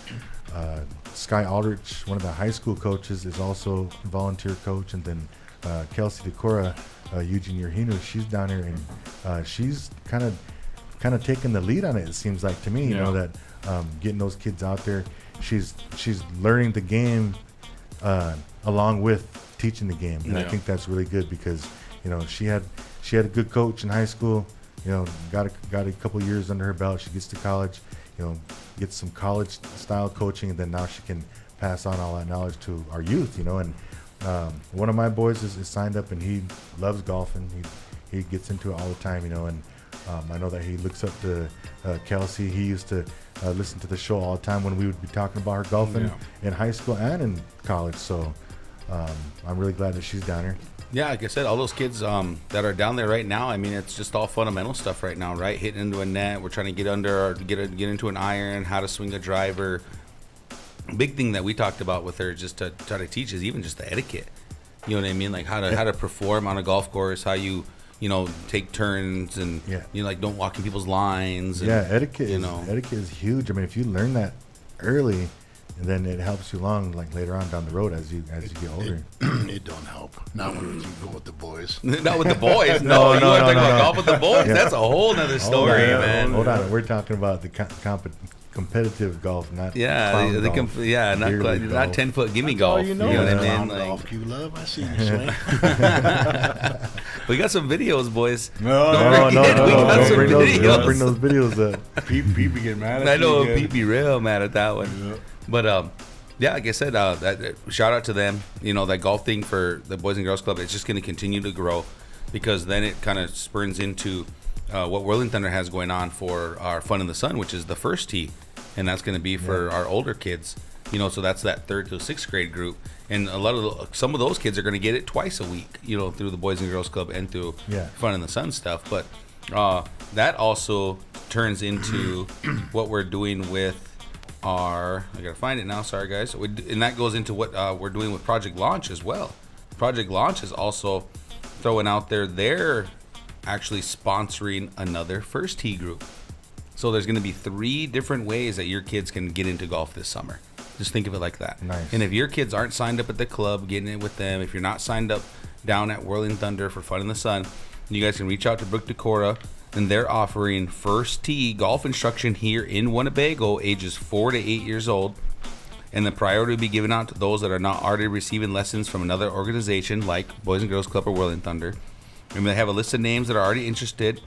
Sky Aldrich, one of the high school coaches, is also a volunteer coach, and then Kelsey DeCora, Eugene Yerhinu, she's down there, and she's kind of taking the lead on it. It seems like to me, you know, that getting those kids out there, she's learning the game along with teaching the game, and I think that's really good because she had a good coach in high school. Got a couple years under her belt. She gets to college, gets some college style coaching, and then now she can pass on all that knowledge to our youth. And one of my boys is signed up, and he loves golfing. He gets into it all the time, and I know that he looks up to Kelsey. He used to listen to the show all the time when we would be talking about her golfing in high school and in college. So I'm really glad that she's down here. Yeah, like I said, all those kids that are down there right now, I mean, it's just all fundamental stuff right now, right? Hitting into a net, we're trying to get under or get into an iron, how to swing a driver. Big thing that we talked about with her just to try to teach is even just the etiquette. You know what I mean? Like how to perform on a golf course, how you take turns and like don't walk in people's lines. And, Etiquette is huge. I mean, if you learn that early, and then it helps you along like later on down the road as you get older. It don't help. Not when you go with the boys. Not with the boys. No, you want to talk about golf with the boys? Yeah. That's a whole nother story, man. Hold on, we're talking about the competitive golf, not Yeah, clown the golf. not Beer quite, league not golf. 10-foot gimme Oh, golf. you know what I that mean? clown Like, golf. You love. I seen you swing. we got some videos, boys. No, Don't don't bring those videos up. Pete be getting mad at I know you. Pete be real mad at that one. Yeah. But yeah, like I said, shout out to them. That golf thing for the Boys and Girls Club, it's just going to continue to grow because then it kind of spurns into what Whirling Thunder has going on for our Fun in the Sun, which is the first tee, and that's going to be for our older kids. So that's that 3rd to 6th grade group, and some of those kids are going to get it twice a week. Through the Boys and Girls Club and through Fun in the Sun stuff. But that also turns into what we're doing with I gotta find it now. Sorry, guys. And that goes into what we're doing with Project Launch as well. Project Launch is also throwing out there. They're actually sponsoring another first tee group. So there's going to be 3 different ways that your kids can get into golf this summer. Just think of it like that. Nice. And if your kids aren't signed up at the club, getting it with them, if you're not signed up down at Whirling Thunder for Fun in the Sun, you guys can reach out to Brooke Decora, and they're offering first tee golf instruction here in Winnebago, ages 4 to 8 years old. And the priority will be given out to those that are not already receiving lessons from another organization like Boys and Girls Club or Whirling Thunder. And they have a list of names that are already interested,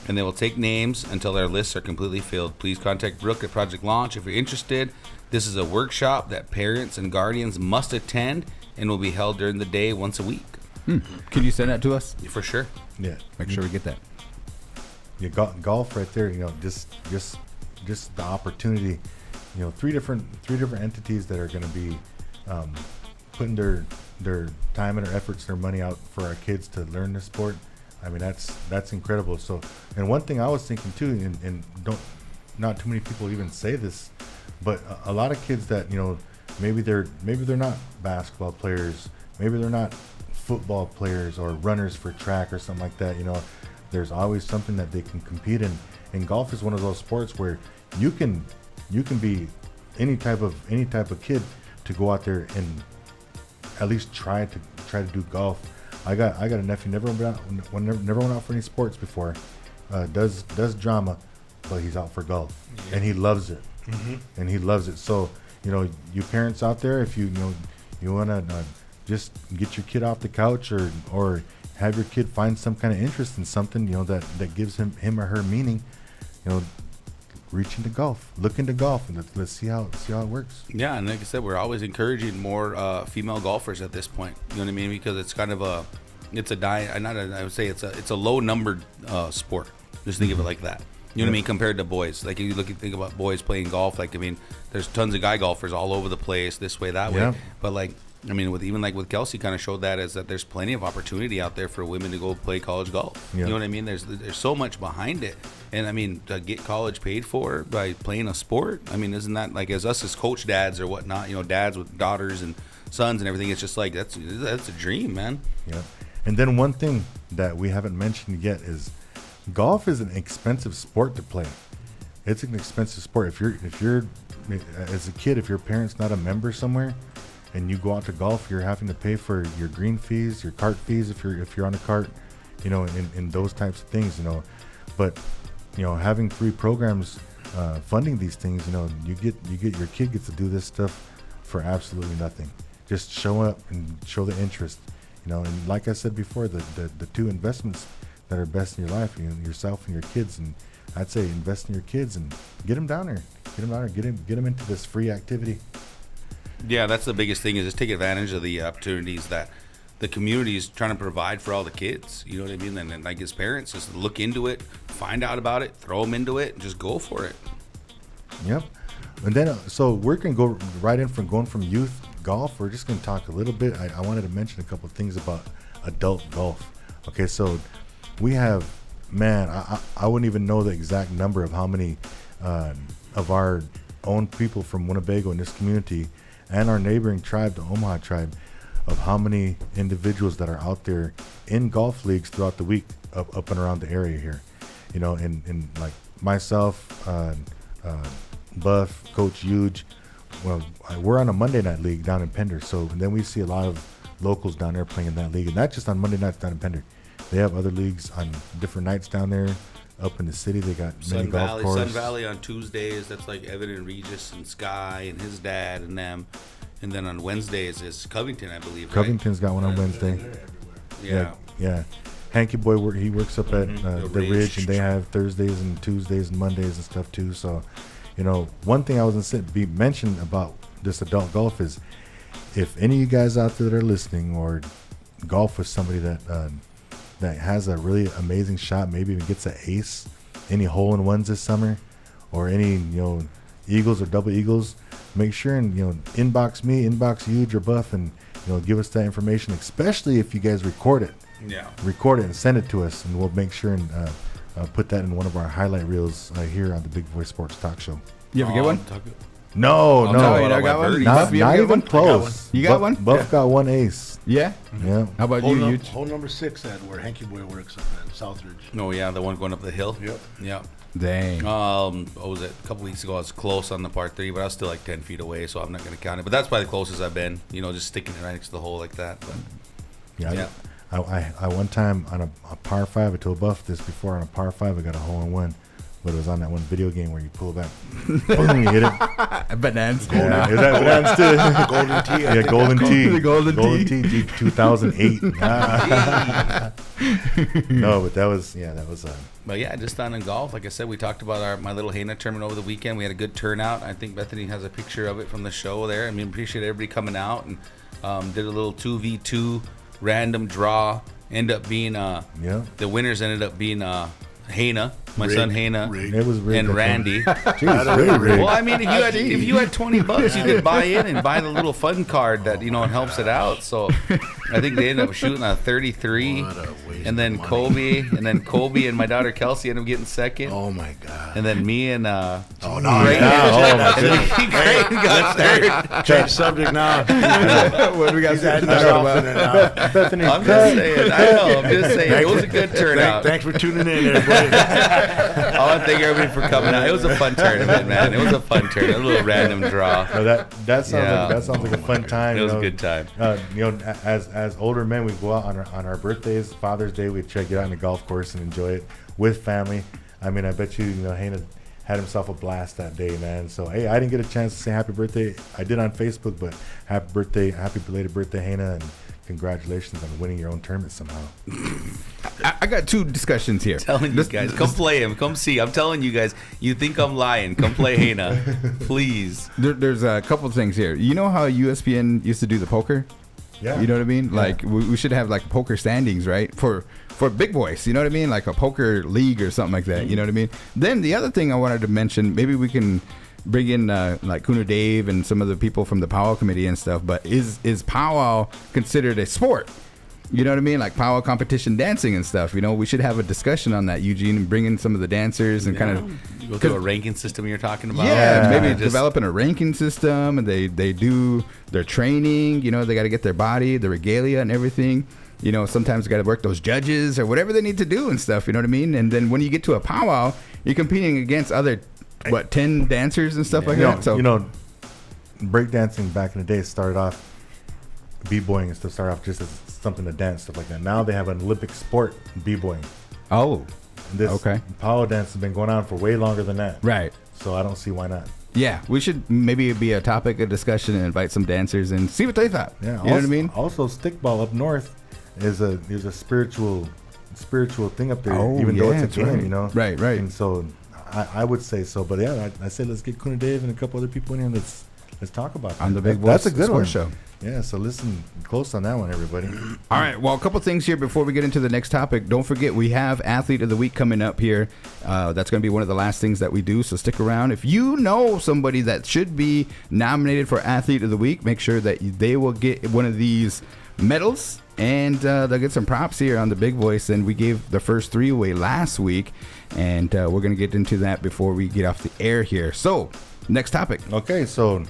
and they will take names until their lists are completely filled. Please contact Brooke at Project Launch if you're interested. This is a workshop that parents and guardians must attend and will be held during the day once a week. Can you send that to us? For sure. Yeah. Make sure we get that. You got golf right there. Just the opportunity. 3 different entities that are going to be putting their time and their efforts, their money out for our kids to learn this sport. I mean, that's incredible. So, and one thing I was thinking too, and not too many people even say this, but a lot of kids that maybe they're not basketball players, maybe they're not football players or runners for track or something like that. There's always something that they can compete in. And golf is one of those sports where you can be any type of kid to go out there and at least try to do golf. I got a nephew, never went out for any sports before. Does drama, but he's out for golf, and he loves it. And he loves it. So you parents out there, if you want to just get your kid off the couch or have your kid find some kind of interest in something that gives him or her meaning, reach into golf, look into golf, and let's see how it works. Yeah, and like I said, we're always encouraging more female golfers at this point. You know what I mean? Because it's kind of I would say it's a low numbered sport. Just think of it like that. You know what I mean? Compared to boys, like if you think about boys playing golf, like there's tons of guy golfers all over the place, this way, that way. But with Kelsey, kind of showed that is that there's plenty of opportunity out there for women to go play college golf. You know what I mean? There's so much behind it, and to get college paid for by playing a sport. Isn't that like as us as coach dads or whatnot? Dads with daughters and sons and everything. It's just like that's a dream, man. Yeah. And then one thing that we haven't mentioned yet is golf is an expensive sport to play. It's an expensive sport. If you're as a kid, if your parent's not a member somewhere, and you go out to golf, you're having to pay for your green fees, your cart fees if you're on a cart, in those types of things, But having 3 programs funding these things, you get your kid gets to do this stuff for absolutely nothing. Just show up and show the interest, And like I said before, the 2 investments that are best in your life, yourself and your kids, and I'd say invest in your kids and get them down there, get them into this free activity. Yeah, that's the biggest thing is just take advantage of the opportunities that the community is trying to provide for all the kids. You know what I mean? And like as parents, just look into it, find out about it, throw them into it, and just go for it. Yep. And then, so we're going to go right in from going from youth golf. We're just going to talk a little bit. I wanted to mention a couple of things about adult golf. Okay, so we have, I wouldn't even know the exact number of how many of our own people from Winnebago in this community and our neighboring tribe, the Omaha tribe, of how many individuals that are out there in golf leagues throughout the week up and around the area here. And like myself, Buff, Coach Eug, well, we're on a Monday night league down in Pender. So then we see a lot of locals down there playing in that league. And not just on Monday nights down in Pender. They have other leagues on different nights down there. Up in the city, they got many golf courses. Sun Valley on Tuesdays, that's like Evan and Regis and Sky and his dad and them. And then on Wednesdays is Covington, I believe. Covington's got one on Wednesday. Yeah. Hanky Boy, he works up at the Ridge, and they have Thursdays and Tuesdays and Mondays and stuff too. So, one thing I was going to mention about this adult golf is, if any of you guys out there that are listening or golf with somebody that has a really amazing shot, maybe even gets an ace, any hole-in-ones this summer, or any eagles or double eagles, make sure and inbox me, inbox Eug or Buff, and give us that information, especially if you guys record it and send it to us, and we'll make sure and put that in one of our highlight reels here on the Big Voice Sports Talk Show. You ever get one? No, I'm no. talking you about don't got my one? birdies. Buff, Not you ever get even one? close. You got one? Buff got one ace. Yeah. Yeah. How about Hole, you? num- Huge? hole number 6 at where Hanky Boy works up at Southridge. No, yeah, the one going up the hill. Yep. Yeah. Dang. What was it? A couple weeks ago, I was close on the par 3, but I was still like 10 feet away, so I'm not going to count it. But that's probably the closest I've been, just sticking it right next to the hole like that. But Yeah. Yeah. I one time on a par 5, I told Buff this before, on a par 5, I got a hole in one. But it was on that one video game where you pull back. Boom, you hit it. Bananas. Yeah, is that Bananas too? Golden Tee. I Yeah, think Golden that's Tee. The Golden Tee. 2008. No, but that was. But yeah, just on in golf, like I said, we talked about my little Haina tournament over the weekend. We had a good turnout. I think Bethany has a picture of it from the show there. I mean, appreciate everybody coming out and did a little 2v2 random draw. End up being the winners ended up being Haina, my son Haina, It was rigged, and I think. Randy. Jeez, really rigged. Well, I mean, if you had $20, you could buy in and buy the little fun card that it helps it out. So I think they ended up shooting a 33, What a waste and then of money. Kobe and my daughter Kelsey ended up getting second, Oh my God. and then me and Oh no. Creighton got third. Change subject now. What do we got He's to adding talk himself in about? it now. Bethany, I'm just saying. I know. I'm just saying. It was a good turnout. Thanks for tuning in, everybody. I want to thank everybody for coming out. It was a fun tournament, man. It was a fun tournament. A little random draw. No, that sounds like a fun time. It was a good time. As older men, we go out on our birthdays, Father's Day, we try to get out on the golf course and enjoy it with family. I mean, I bet Haina had himself a blast that day, man. So hey, I didn't get a chance to say happy birthday. I did on Facebook, but happy belated birthday, Haina, and congratulations on winning your own tournament somehow. I got two discussions here. Telling you guys, come play him. Come see. I'm telling you guys, you think I'm lying. Come play Haina. Please. There's a couple of things here. You know how USPN used to do the poker? Yeah. You know what I mean? Yeah. Like we should have like poker standings, right? For big boys, you know what I mean? Like a poker league or something like that. You know what I mean? Then the other thing I wanted to mention, maybe we can bring in like Kuno Dave and some of the people from the powwow committee and stuff. But is powwow considered a sport? You know what I mean? Like powwow competition dancing and stuff. We should have a discussion on that, Eugene, and bring in some of the dancers and kind of Go through a ranking system you're talking about. Yeah, maybe Just- developing a ranking system, and they do their training. They got to get their body, the regalia, and everything. Sometimes got to work those judges or whatever they need to do and stuff. You know what I mean? And then when you get to a powwow, you're competing against other 10 dancers and stuff like that. So breakdancing back in the day started off, b-boying and stuff started off just as something to dance, stuff like that. Now they have an Olympic sport, b-boying. oh, And this Okay. powwow dance has been going on for way longer than that. right. So I don't see why not. Yeah, we should maybe be a topic of discussion and invite some dancers and see what they thought. Yeah, you know what I mean? Also, stickball up north is a spiritual thing up there, Oh, even though yeah, it's a that's game, right. Right. And so I would say so, but yeah, I say let's get Kuna Dave and a couple other people in here. Let's talk about that. On the Big That's Voice a good one. Sports Show. Yeah, so listen close on that one, everybody. All right. Well, a couple things here before we get into the next topic. Don't forget, we have Athlete of the Week coming up here. That's going to be one of the last things that we do, so stick around. If you know somebody that should be nominated for Athlete of the Week, make sure that they will get one of these medals, and they'll get some props here on the Big Voice. And we gave the first 3 away last week, and we're going to get into that before we get off the air here. So, next topic. Okay, so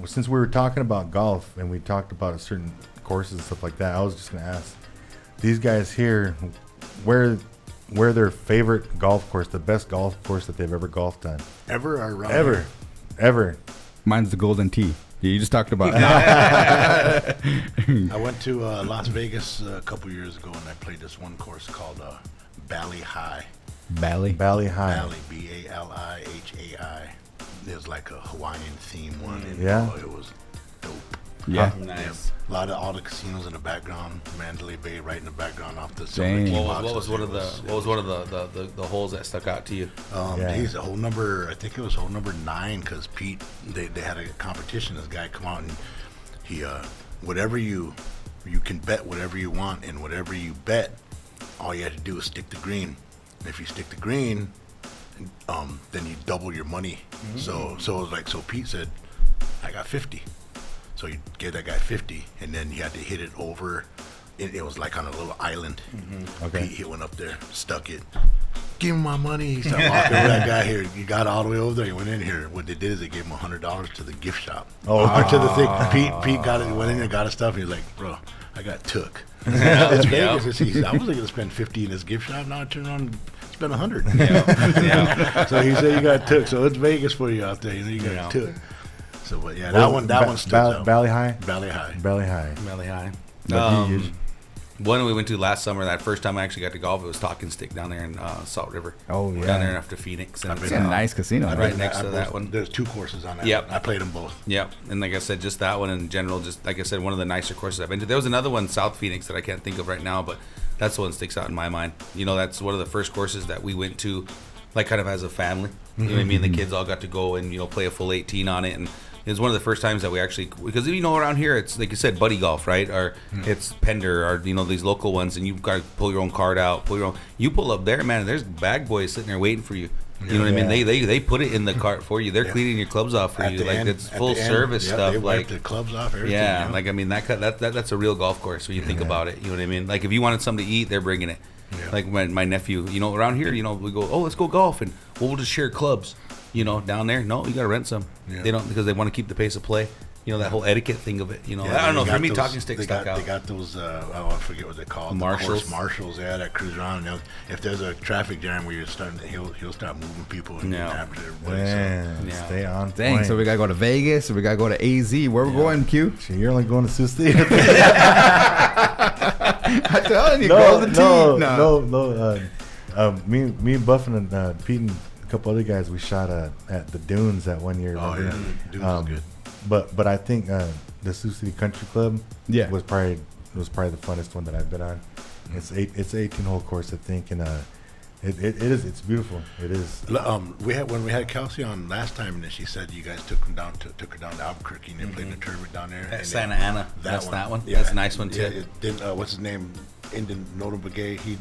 since we were talking about golf and we talked about certain courses and stuff like that, I was just going to ask these guys here where their favorite golf course, the best golf course that they've ever golfed on. Ever or around Ever. Mine's the Golden Tee. You just talked about I went to Las Vegas a couple years ago, and I played this one course called Bali High. Bally. Bali High. Bali, Balihai. It was like a Hawaiian theme one. And, Yeah. it was dope. Yeah. Nice. A lot of all the casinos in the background, Mandalay Bay right in the background off the Dang. silver tee What boxes. was one of the holes that stuck out to you? Yeah. He's a hole number. I think it was hole number 9 because Pete they had a competition. This guy come out and he whatever you can bet whatever you want, and whatever you bet, all you had to do is stick the green. And if you stick the green, then you double your money. So it was like, so Pete said, I got 50. So you gave that guy 50, and then you had to hit it over. It was like on a little island. Okay. He went up there, stuck it, give me my money. He started walking over that guy here. He got all the way over there. He went in here. What they did is they gave him $100 to the gift shop. Or to the thing. Pete got it. Went in there, got his stuff. And he's like, bro, I got took. It's Vegas. I was going to spend $50 in this gift shop. Now I turn around and spend $100. So he said you got took. So it's Vegas for you out there. You got took. So, but yeah, that one stood out. Valley High? Valley High. Valley High. One we went to last summer, that first time I actually got to golf, it was Talking Stick down there in Salt River. Oh, yeah. Down there after Phoenix. And it's a nice casino. Right next to that one. There's 2 courses on that. Yep. I played them both. Yep. And like I said, just that one in general, just like I said, one of the nicer courses I've been to. There was another one, South Phoenix, that I can't think of right now, but that's the one that sticks out in my mind. You know, that's one of the first courses that we went to, like kind of as a family. You know what I mean? The kids all got to go and, you know, play a full 18 on it. And it was one of the first times that we actually, because you know around here it's like you said, buddy golf, right? Or it's Pender, or you know these local ones, and you've got to pull your own card out, You pull up there, man. And there's bag boys sitting there waiting for you. You know what I mean? They put it in the cart for you. They're cleaning your clubs off for you. Like it's full service stuff. They wipe like the clubs off. Everything. Yeah, like I mean that's a real golf course when you think about it. You know what I mean? Like if you wanted something to eat, they're bringing it. Yeah. Like my nephew, you know, around here, you know, we go, oh, let's go golf, and we'll just share clubs. You know, down there, no, you got to rent some. Yeah. They don't, because they want to keep the pace of play. You know, that whole etiquette thing of it. You know, I don't know. For me, Talking Stick stuck out. They got those, I forget what they're called. Marshals, that cruise around. And if there's a traffic jam where you're starting, he'll start moving people and after everybody. Stay on Dang, point. so we got to go to Vegas, or we got to go to AZ. Where we going, Q? You're only going to Sioux State. I'm telling you, go to the team. No. Me and Buff and Pete and a couple other guys, we shot at the Dunes that one year. Oh, yeah. Dunes was good. But I think the Sioux City Country Club was probably the funnest one that I've been on. It's an 18-hole course, I think, and it's beautiful. It is. When we had Kelsey on last time, and she said you guys took her down to Albuquerque and they played in a tournament down there. At Santa Ana. That one. Yeah. That's a nice one too. What's his name? Indian Notable Begay, he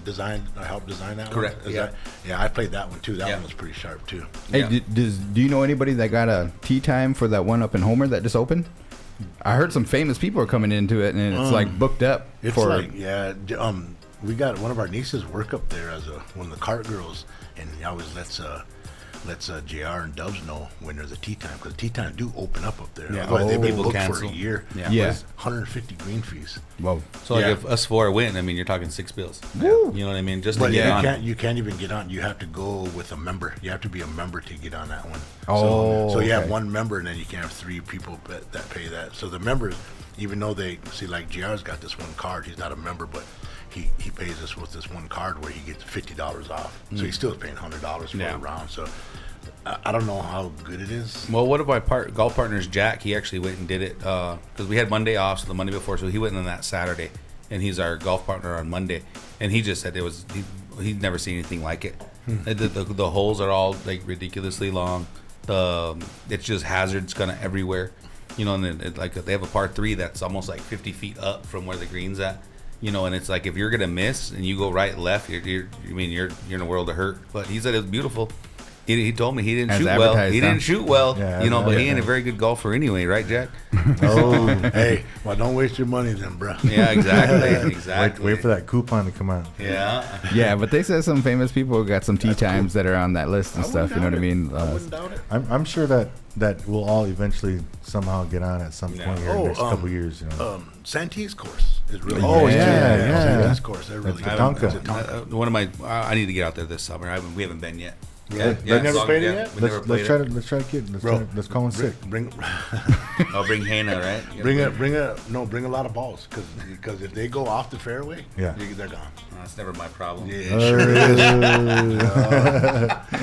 helped design that Correct. one. Correct. Yeah, I played that one too. That one was pretty sharp too. Hey, do you know anybody that got a tee time for that one up in Homer that just opened? I heard some famous people are coming into it, and it's like booked up. It's we got one of our nieces work up there as one of the cart girls, and he always lets JR and Dubs know when there's a tee time, because tee time do open up there. Yeah. They've been booked cancel for a year. Yeah. 150 green fees. Whoa. So like if us four win, I mean, you're talking 6 bills. Woo. You know what I mean? Just But to get on. you can't even get on. You have to go with a member. You have to be a member to get on that one. Oh, so you have one member, and then you can have 3 people that pay that. So the members, even though they see, like JR's got this one card, he's not a member, but he pays us with this one card where he gets $50 off. So he's still paying $100 for a round. So I don't know how good it is. Well, one of my golf partners, Jack, he actually went and did it because we had Monday off, so the Monday before, so he went on that Saturday, and he's our golf partner on Monday, and he just said he'd never seen anything like it. The holes are all like ridiculously long. It's just hazards kind of everywhere, you know. And they have a par 3 that's almost like 50 feet up from where the green's at. You know, and it's like if you're gonna miss and you go right left, you're in a world of hurt. But he said it was beautiful. He told me he didn't shoot well. He didn't shoot well, you know, but he ain't a very good golfer anyway, right, Jack? Oh, hey, well, don't waste your money then, bro. Yeah, exactly. Wait for that coupon to come out. Yeah. Yeah, but they said some famous people got some tee times that are on that list and stuff. You know what I mean? I wouldn't doubt it. I'm sure that we'll all eventually somehow get on at some point here in the next couple years. You know. Santee's course is really Oh, good. yeah. Santee's course, they're really good. One of my, I need to get out there this summer. We haven't been yet. They've never played it yet? Let's try to get. Let's call in sick. I'll bring Hannah, right? Bring a lot of balls, because if they go off the fairway, they're gone. That's never my problem. Yeah,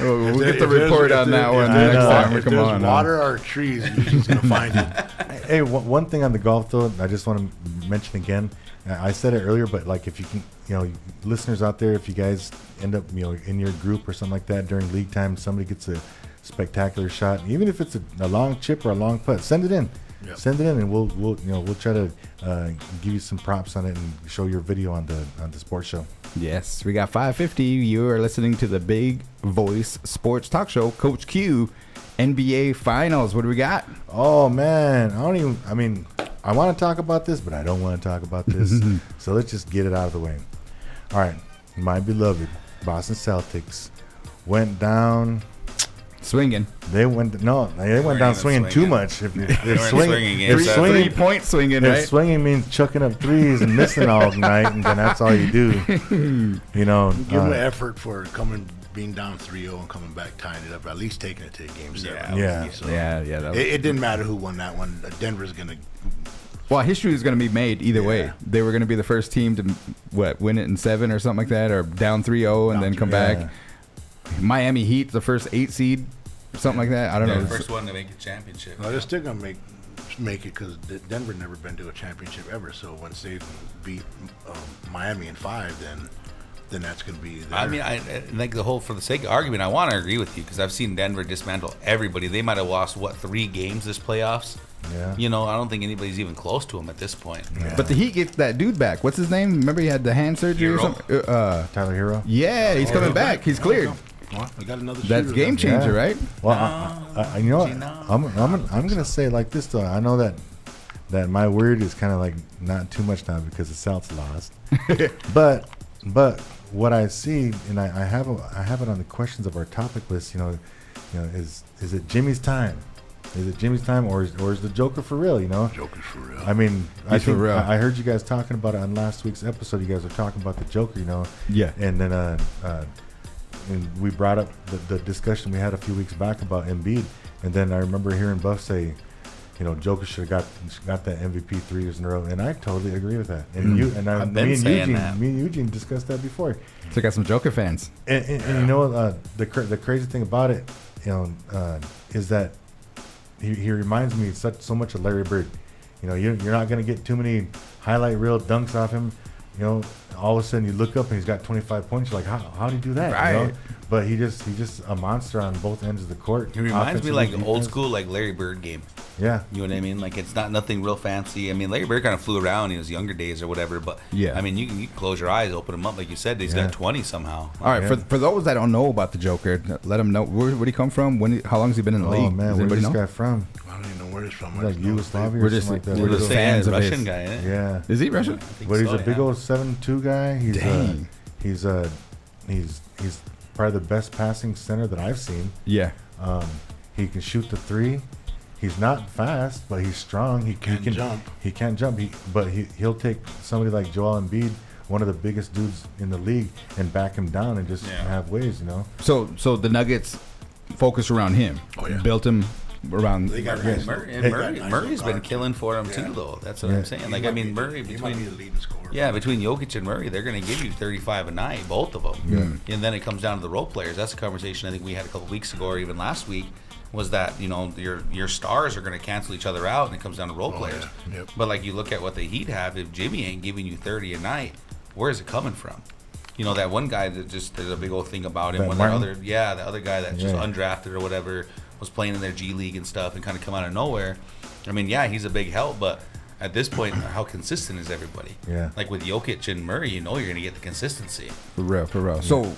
We'll get the report on that one next time we come on. If there's water or trees, you're just gonna find it. Hey, one thing on the golf though, I just want to mention again. I said it earlier, but like if you can, you know, listeners out there, if you guys end up, you know, in your group or something like that during league time, somebody gets a spectacular shot, even if it's a long chip or a long putt, send it in. Yep. Send it in, and we'll try to give you some props on it and show your video on the sports show. Yes, we got 550. You are listening to the Big Voice Sports Talk Show. Coach Q, NBA Finals. What do we got? Oh man, I want to talk about this, but I don't want to talk about this. So let's just get it out of the way. All right, my beloved Boston Celtics went down. Swinging. They went down swinging too much. If swinging games. if swinging, 3-point swinging, if right? swinging means chucking up threes and missing all night, and then that's all you do. You know, Give them an effort for being down 3-0 and coming back, tying it up, at least taking it to game 7. Yeah. So Yeah. That was, it didn't matter who won that one. Denver's going to. well, history was going to be made either way. Yeah. They were going to be the first team to win it in 7 or something like that, or down 3-0 and then come back. Miami Heat, the first 8 seed, something like that. I don't They're know. the first one to make a championship. Well, they're still going to make it because Denver never been to a championship ever. So once they beat Miami in 5, then that's going to be their. I mean, I like the whole, for the sake of argument, I want to agree with you because I've seen Denver dismantle everybody. They might have lost, 3 games this playoffs? Yeah. You know, I don't think anybody's even close to them at this point. Yeah. But the Heat gets that dude back. What's his name? Remember he had the hand surgery Hero. or something? Tyler Hero. Yeah, he's coming back. He's cleared. Well, we got another That's shooter game then. changer, Yeah. right? Well, you know what? I'm gonna say it like this though. I know that my word is kind of like not too much now because the Celtics lost. but what I see, and I have it on the questions of our topic list. You know, is it Jimmy's time? Is it Jimmy's time, or is the Joker for real? You know, Joker's for real. I mean, I He's for think real. I heard you guys talking about it on last week's episode. You guys were talking about the Joker, you know. Yeah. And then and we brought up the discussion we had a few weeks back about Embiid, and then I remember hearing Buff say, you know, Joker should have got that MVP 3 years in a row, and I totally agree with that. And I've been saying that. me and Eugene discussed that before. So got some Joker fans. And you know, the crazy thing about it, you know, is that he reminds me so much of Larry Bird. You know, you're not going to get too many highlight reel dunks off him. You know, all of a sudden you look up and he's got 25 points. You're like, how did he do that? Right. You know? But he's just a monster on both ends of the court. It reminds me like Offensively, old defense. school, like Larry Bird game. Yeah. You know what I mean? Like it's not nothing real fancy. I mean, Larry Bird kind of flew around in his younger days or whatever. But Yeah. I mean, you can close your eyes, open him up, like you said. He's Yeah. got 20 somehow. All right, Yeah. for those that don't know about the Joker, let them know where'd he come from. How long has he been in the Oh league? man, Does where's anybody this know? guy from? I don't even know where he's from. Like Yugoslavia We're or just- something like that. we're We're just just saying fans of Russian his. guy, isn't it? Yeah. Is he Russian? I think But he's so, a big yeah. old 7'2" guy. Dang. He's probably the best passing center that I've seen. Yeah. He can shoot the 3. He's not fast, but he's strong. He Can't can jump. He can't jump. He'll take somebody like Joel Embiid, one of the biggest dudes in the league, and back him down and just have ways, you know. So the Nuggets focus around him. Oh, yeah. Built him around. They got Murray, nice- Murray, they Murray, got nice Murray's been guards. killing for him Yeah. too, though. That's what Yeah. I'm saying. Like I mean, Murray He might be between the leading scorer. between Jokic and Murray, they're going to give you 35 a night, both of them. And then it comes down to the role players. That's a conversation I think we had a couple weeks ago or even last week. Was that your stars are going to cancel each other out, and it comes down to role players. yeah. Yep. But like you look at what the Heat have, if Jimmy ain't giving you 30 a night, where is it coming from? You know that one guy that just there's a big old thing about him. That When Martin? the other guy that's just Yeah. undrafted or whatever was playing in their G League and stuff and kind of come out of nowhere. I mean, yeah, he's a big help, but at this point, how consistent is everybody? Yeah. Like with Jokic and Murray, you know you're going to get the consistency. For real. So,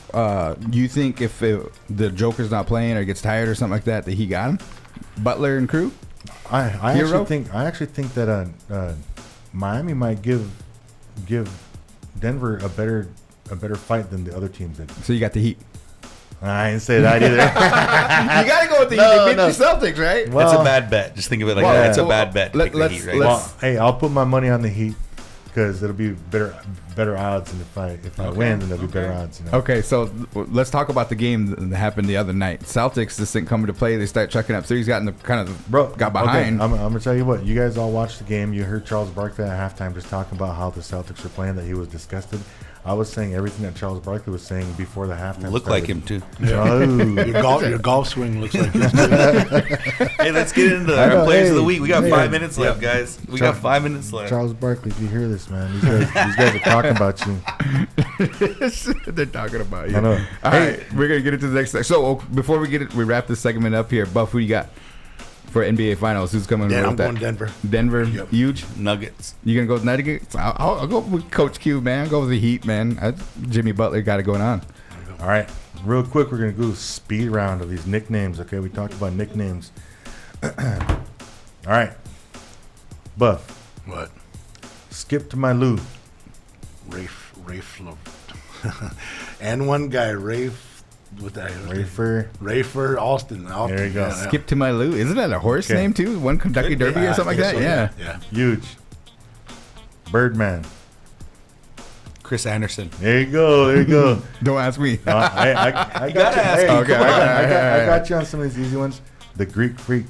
you think if the Joker's not playing or gets tired or something like that he got him? Butler and crew? I Hero? actually think that Miami might give Denver a better fight than the other teams did. So you got the Heat. I didn't say that either. You got to go with the Heat. No, They beat no. the Celtics, right? Well, It's a bad bet. Just think of it like Well, that. It's a well, bad bet to pick the let's- Heat right let's- now. well, hey, I'll put my money on the Heat because it'll be better odds, and if I win, then there'll be better odds. You know? Okay, so let's talk about the game that happened the other night. Celtics just didn't come into play. They start chucking up threes, got behind. I'm gonna tell you what. You guys all watched the game. You heard Charles Barkley at halftime just talking about how the Celtics were playing. That he was disgusted. I was saying everything that Charles Barkley was saying before the halftime. Look like him too. Oh. Your golf swing looks like this too. Hey, let's get into I know, our players of the hey, week. We got hey. 5 minutes left, guys. We got 5 minutes left. Charles Barkley, if you hear this, man, these guys are talking about you. They're talking about you. I know. All right, we're gonna get into the next. So before we wrap this segment up here. Buff, who you got for NBA Finals? Who's coming? Yeah, with I'm that? going Denver. Denver, Yep. huge. Nuggets. You gonna go with Nuggets? I'll go with Coach Q, man. I'll go with the Heat, man. Jimmy Butler got it going on. All right, real quick, we're gonna do a speed round of these nicknames. Okay, we talked about nicknames. All right, Buff, What? skip to my Lou. Rafe Love. And one guy, Rafe with that. Rafer. Austin. There you go. Skip to my Lou. Isn't that a horse Okay. name too? One Kentucky Derby or something like that? Yeah. Yeah. Huge. Birdman. Chris Anderson. There you go. Don't ask me. I got gotta you. ask Hey, him. okay, Come on. I got you on some of these easy ones. The Greek Freak.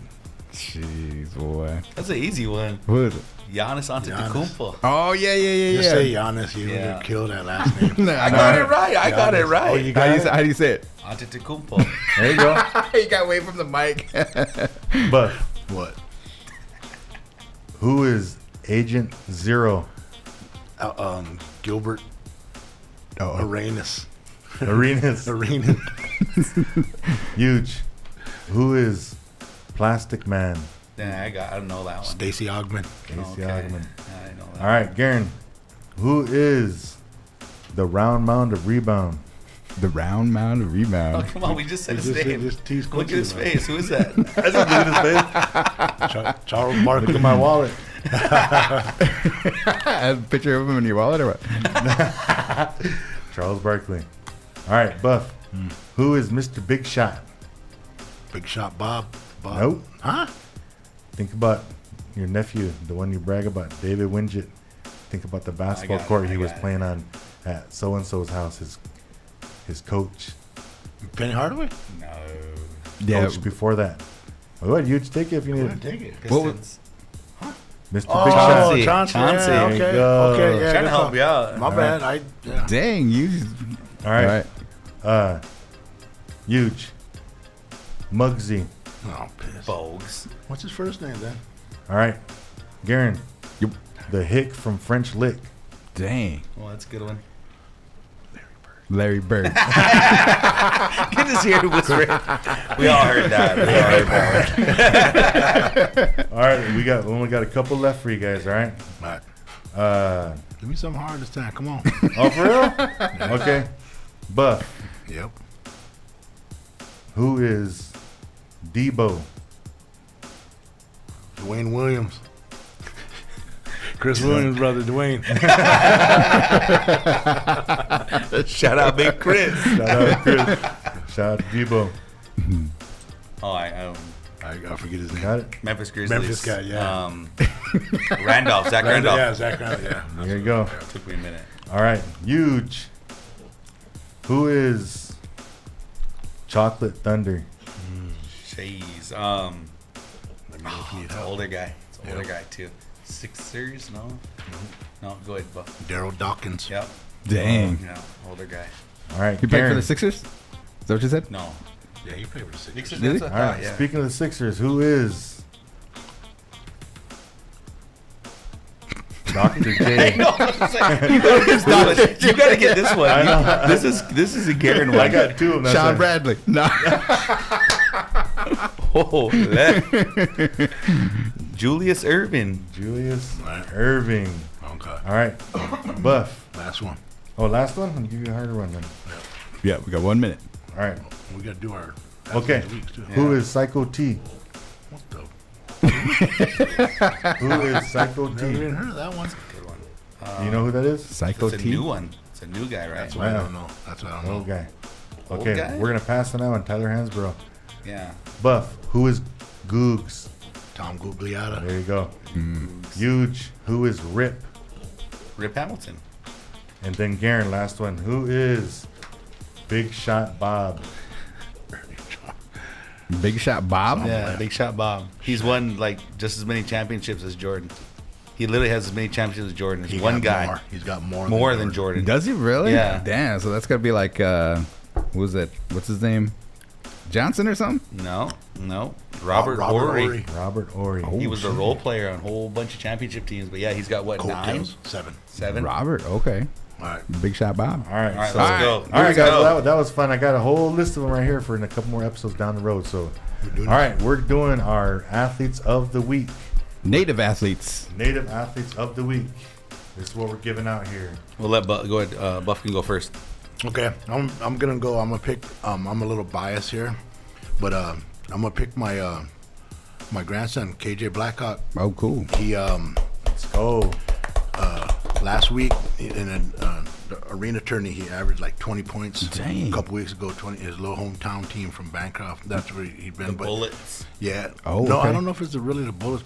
Jeez, boy. That's an easy one. Who is it? Giannis Antetokounmpo. Oh yeah. Just say Giannis. You Yeah. would kill that last name. I got it right. I got it Giannis. right. Oh, you got it? How do you say it? Antetokounmpo. There you go. He got away from the mic. But What? who is Agent Zero? Gilbert Arenas. Arenas. Arenas. Huge. Who is Plastic Man? Yeah, I don't know that one. Stacey Ogman. Casey Okay. Ogman. I didn't know that. All right, Garen. Who is the Round Mound of Rebound? The round mound of Oh, rebound. come on, we just said his Just- name. just tease Look at his Quincy, face. Who is that? I just look at his face. Charles Barkley. Look at my wallet. A picture of him in your wallet or what? Charles Barkley. All right, Buff. Who is Mr. Big Shot? Big Shot Bob. Nope. Huh? Think about your nephew, the one you brag about, David Winget. Think about the basketball got it, court I he was got it. playing on at so-and-so's house, his coach. Penny Hardaway? No. Yeah. Coach before that. Well, what, you'd take it if you Go need ahead, it. take it. What was- Pistons. Mr. Oh, Big Shot. Chauncey. Chauncey. There Yeah, you okay. go. Okay. Yeah, Trying to good help call. you out. My bad. Yeah. Dang, you. All right. Huge. Muggsy. Oh, piss. Bogues. What's his first name then? All right. Garen. Yep. The Hick from French Lick. Dang. Well, that's a good one. Larry Bird. Get us here to whisper. We all heard that. All right. We only got a couple left for you guys. All right. All right. Give me something hard this time. Come on. Oh, for real? Okay. Buff. Yep. Who is Debo? Dwayne Williams. Chris Williams' brother, Dwayne. Shout out, Big Chris. Shout out Chris. Shout out to Debo. Oh, I forget his name. Got it? Memphis Grizzlies. Memphis guy, yeah. Randolph. Zach Randolph. Yeah, Zach Randolph, yeah. There you go. Took me a minute. All right. Huge. Who is Chocolate Thunder? Jeez. Let me look It's it an up. older guy. It's an older Yep. guy, too. Sixers? No? No, go ahead, Buff. Daryl Dawkins. Yep. Dang. No, older guy. All right. You played for Karen. the Sixers? Is that what you said? No. Yeah, he played for the Sixers. Sixers, Did he? that's All what I right. thought, yeah. Speaking of the Sixers, who is Dr. J? No, it's like, you got to get this one. I know. This is a Garen one. I got two of them. Sean That's Bradley. No. Oh, Julius Irvin. Julius Right. Irving. Okay. All right. Buff. Last one. Oh, last one? I'll give you a harder one then. Yeah, we got 1 minute. All right. We got to do our Okay. of the weeks, too. Who is Psycho T? What the? Who is Psycho Never T? even heard of that one. Good one. Do you know who that is? Psycho It's a T. new one. It's a new guy, right? That's what I Wow. don't know. That's what I don't know. Old guy. Old Okay, guy? we're going to pass it now on Tyler Hansborough. Yeah. Buff. Who is Googs? Tom Gugliotta. There you go. Huge. Who is Rip? Rip Hamilton. And then Garen, last one. Who is Big Shot Bob? Big Shot Bob. Yeah, Big Shot Bob. He's won like just as many championships as Jordan. He literally has as many championships as Jordan. He He's one got guy. more. He's got more. More than Jordan. Does he really? Yeah. Damn. So that's gotta be like, who was that? What's his name? Johnson or something? No. Robert Horry. Robert Ory. He was the role player on a whole bunch of championship teams. But yeah, he's got what, 9? Coattails. 7. 7? Robert. Okay. All right. Big Shot Bob. All right. All right, so- let's go. All right, Let's guys. go. Well, that was fun. I got a whole list of them right here for a couple more episodes down the road. So, doing all right, we're doing our athletes of the week. Native athletes. Native athletes of the week. This is what we're giving out here. We'll let Buff go ahead. Buff can go first. Okay, I'm gonna go. I'm gonna pick. I'm a little biased here, but I'm gonna pick my my grandson KJ Blackhawk. Oh, cool. He Let's go. last week in the arena tourney, he averaged like 20 points. Dang. A couple weeks ago, 20. His little hometown team from Bancroft. That's where he'd been. The Bullets. Yeah. Oh, no, okay. I don't know if it's really the Bullets,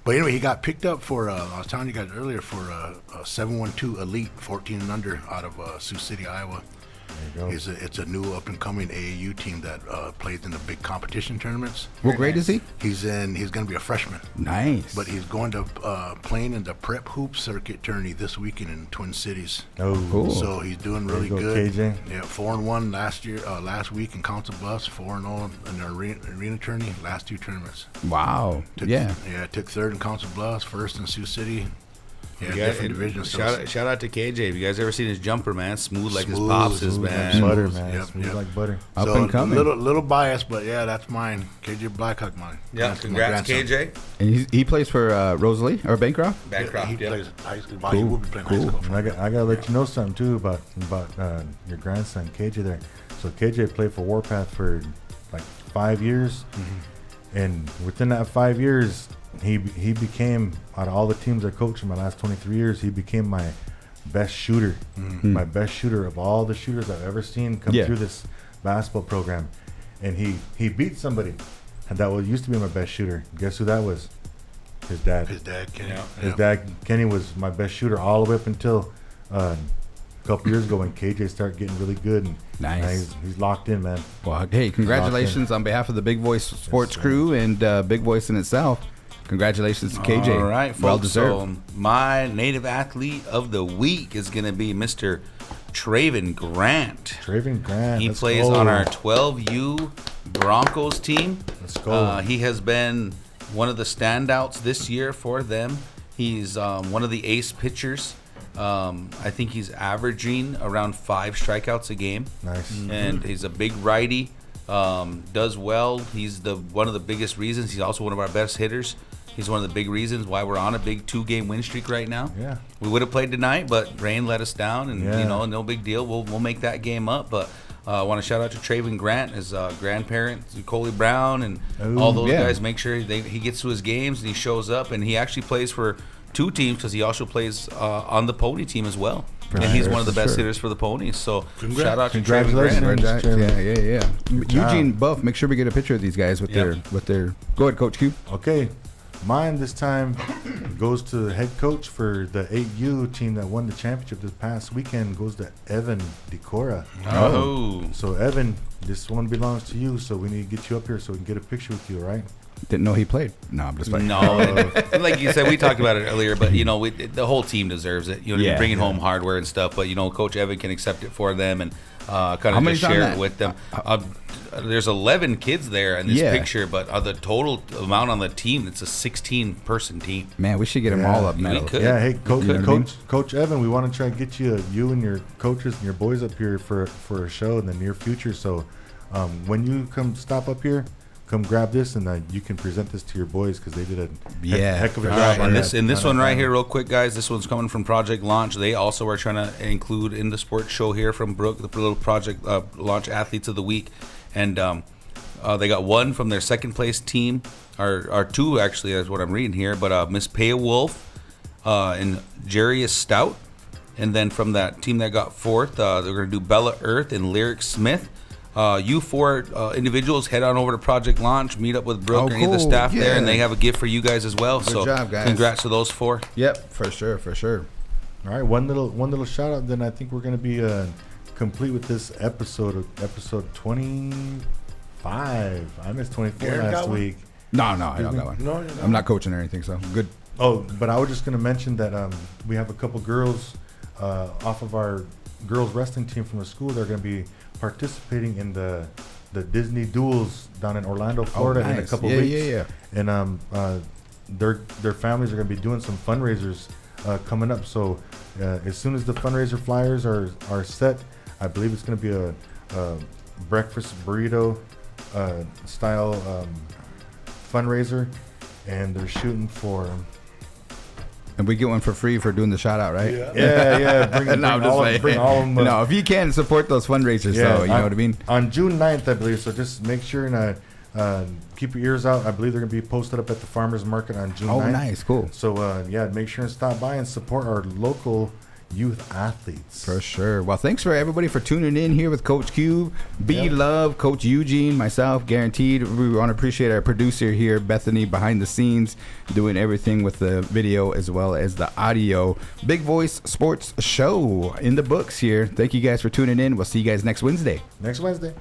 but anyway, he got picked up for. I was telling you guys earlier for a 712 Elite 14 and under out of Sioux City, Iowa. There you go. It's a new up and coming AAU team that plays in the big competition tournaments. What grade is he? He's going to be a freshman. Nice. But he's going to playing in the prep hoop circuit tourney this weekend in Twin Cities. Oh, Cool. So he's doing There really you go, good. KJ. Yeah, 4-1 last week in Council Bluffs, 4-0 in the arena tourney. Last two tournaments. Wow. Took, Yeah. took third in Council Bluffs, first in Sioux City. Yeah, You guys- different divisions. So shout out to KJ. Have you guys ever seen his jumper, man? Smooth like his Smooth, pops is, smooth man. like butter, Smooth. man. Yep, Smooth yep. like butter. Up so and coming. Little biased, but yeah, that's mine. KJ Blackhawk, mine. Yeah, My congrats, grandson. KJ. And he plays for Rosalie or Bancroft? Bancroft, He yeah. plays high school. Well, he will be playing high Cool. school. And I gotta let you know something too about your grandson KJ there. So KJ played for Warpath for like 5 years, and within that 5 years, he became, out of all the teams I coached in my last 23 years, he became my best shooter, my best shooter of all the shooters I've ever seen come Yeah. through this basketball program, and he beat somebody, and that used to be my best shooter. Guess who that was? His dad. His dad, Kenny. Yeah. His dad, Kenny, was my best shooter all the way up until a couple years ago when KJ started getting really good. And Nice. now he's locked in, man. Well, hey, congratulations on behalf of the Big Voice Sports crew and Big Voice in itself. Congratulations to KJ. All right, folks. Well deserved. So my native athlete of the week is going to be Mr. Traven Grant. Traven Grant. He let's plays go. on our 12U Broncos team. Let's go. He has been one of the standouts this year for them. He's one of the ace pitchers. I think he's averaging around 5 strikeouts a game. Nice. And he's a big righty. Does well. He's one of the biggest reasons. He's also one of our best hitters. He's one of the big reasons why we're on a big 2-game win streak right now. Yeah. We would have played tonight, but rain let us down, and Yeah. no big deal. We'll make that game up. But I want to shout out to Traven Grant, his grandparents, Coley Brown, and all those yeah. guys. Make sure he gets to his games and he shows up, and he actually plays for 2 teams because he also plays on the Pony team as well. For And he's sure, one of the for best sure. hitters for the Ponies. So Congrats. shout out to Traven Congratulations. Grant. Yeah. Good job. Eugene Buff, make sure we get a picture of these guys with Yep. their. Go ahead, Coach Q. Okay. Mine this time goes to the head coach for the 8U team that won the championship this past weekend. Goes to Evan Decora. Oh. So Evan, this one belongs to you. So we need to get you up here so we can get a picture with you, all right? Didn't know he played. No, I'm just playing. No, and like you said, we talked about it earlier, but the whole team deserves it. You're Yeah, bringing yeah. home hardware and stuff, but Coach Evan can accept it for them and kind of many's just on share that? it with them. There's 11 kids there in this Yeah. picture, but the total amount on the team, it's a 16-person team. Man, we should get them Yeah. all up We medal. could. Yeah, hey, Coach, You know what I mean? Coach Evan, we want to try and get you and your coaches and your boys up here for a show in the near future. So when you come stop up here, come grab this and you can present this to your boys because they did a Yeah. heck of a All job. right, on and that- this on one that right panel. here, real quick, guys. This one's coming from Project Launch. They also are trying to include in the sports show here from Brooke, the little Project Launch Athletes of the Week, and they got one from their second place team, or 2 actually, is what I'm reading here. But Miss Paya Wolf and Jarius Stout, and then from that team that got 4th, they're going to do Bella Earth and Lyric Smith. You 4 individuals head on over to Project Launch, meet up with Brooke Oh, or any of the cool. staff there, and Yeah. they have a gift for you guys as well. So job, guys. congrats to those 4. Yep, for sure. All right, one little shout out. Then I think we're gonna be complete with this episode 25. I missed 24 Garrett got last one? week. No, I don't got one. No, you're I'm not coaching or anything, so good. Oh, but I was just gonna mention that we have a couple girls off of our girls wrestling team from the school. They're gonna be participating in the Disney Duels down in Orlando, Florida in a nice. couple Yeah, weeks. yeah. And their families are gonna be doing some fundraisers coming up. So as soon as the fundraiser flyers are set, I believe it's gonna be a breakfast burrito style fundraiser, and they're shooting for. And we get one for free for doing the shout out, right? Yeah. Bring, No, I'm just playing. bring all of them. No, if you can support those fundraisers, though, you know what I mean? On June 9th, I believe. So just make sure and keep your ears out. I believe they're going to be posted up at the farmers market on June 9th. Oh, nice, cool. So make sure and stop by and support our local youth athletes. For sure. Well, thanks for everybody for tuning in here with Coach Cube, B Love, Coach Eugene, myself, guaranteed. We want to appreciate our producer here, Bethany, behind the scenes, doing everything with the video as well as the audio. Big Voice Sports Show in the books here. Thank you guys for tuning in. We'll see you guys next Wednesday. Next Wednesday.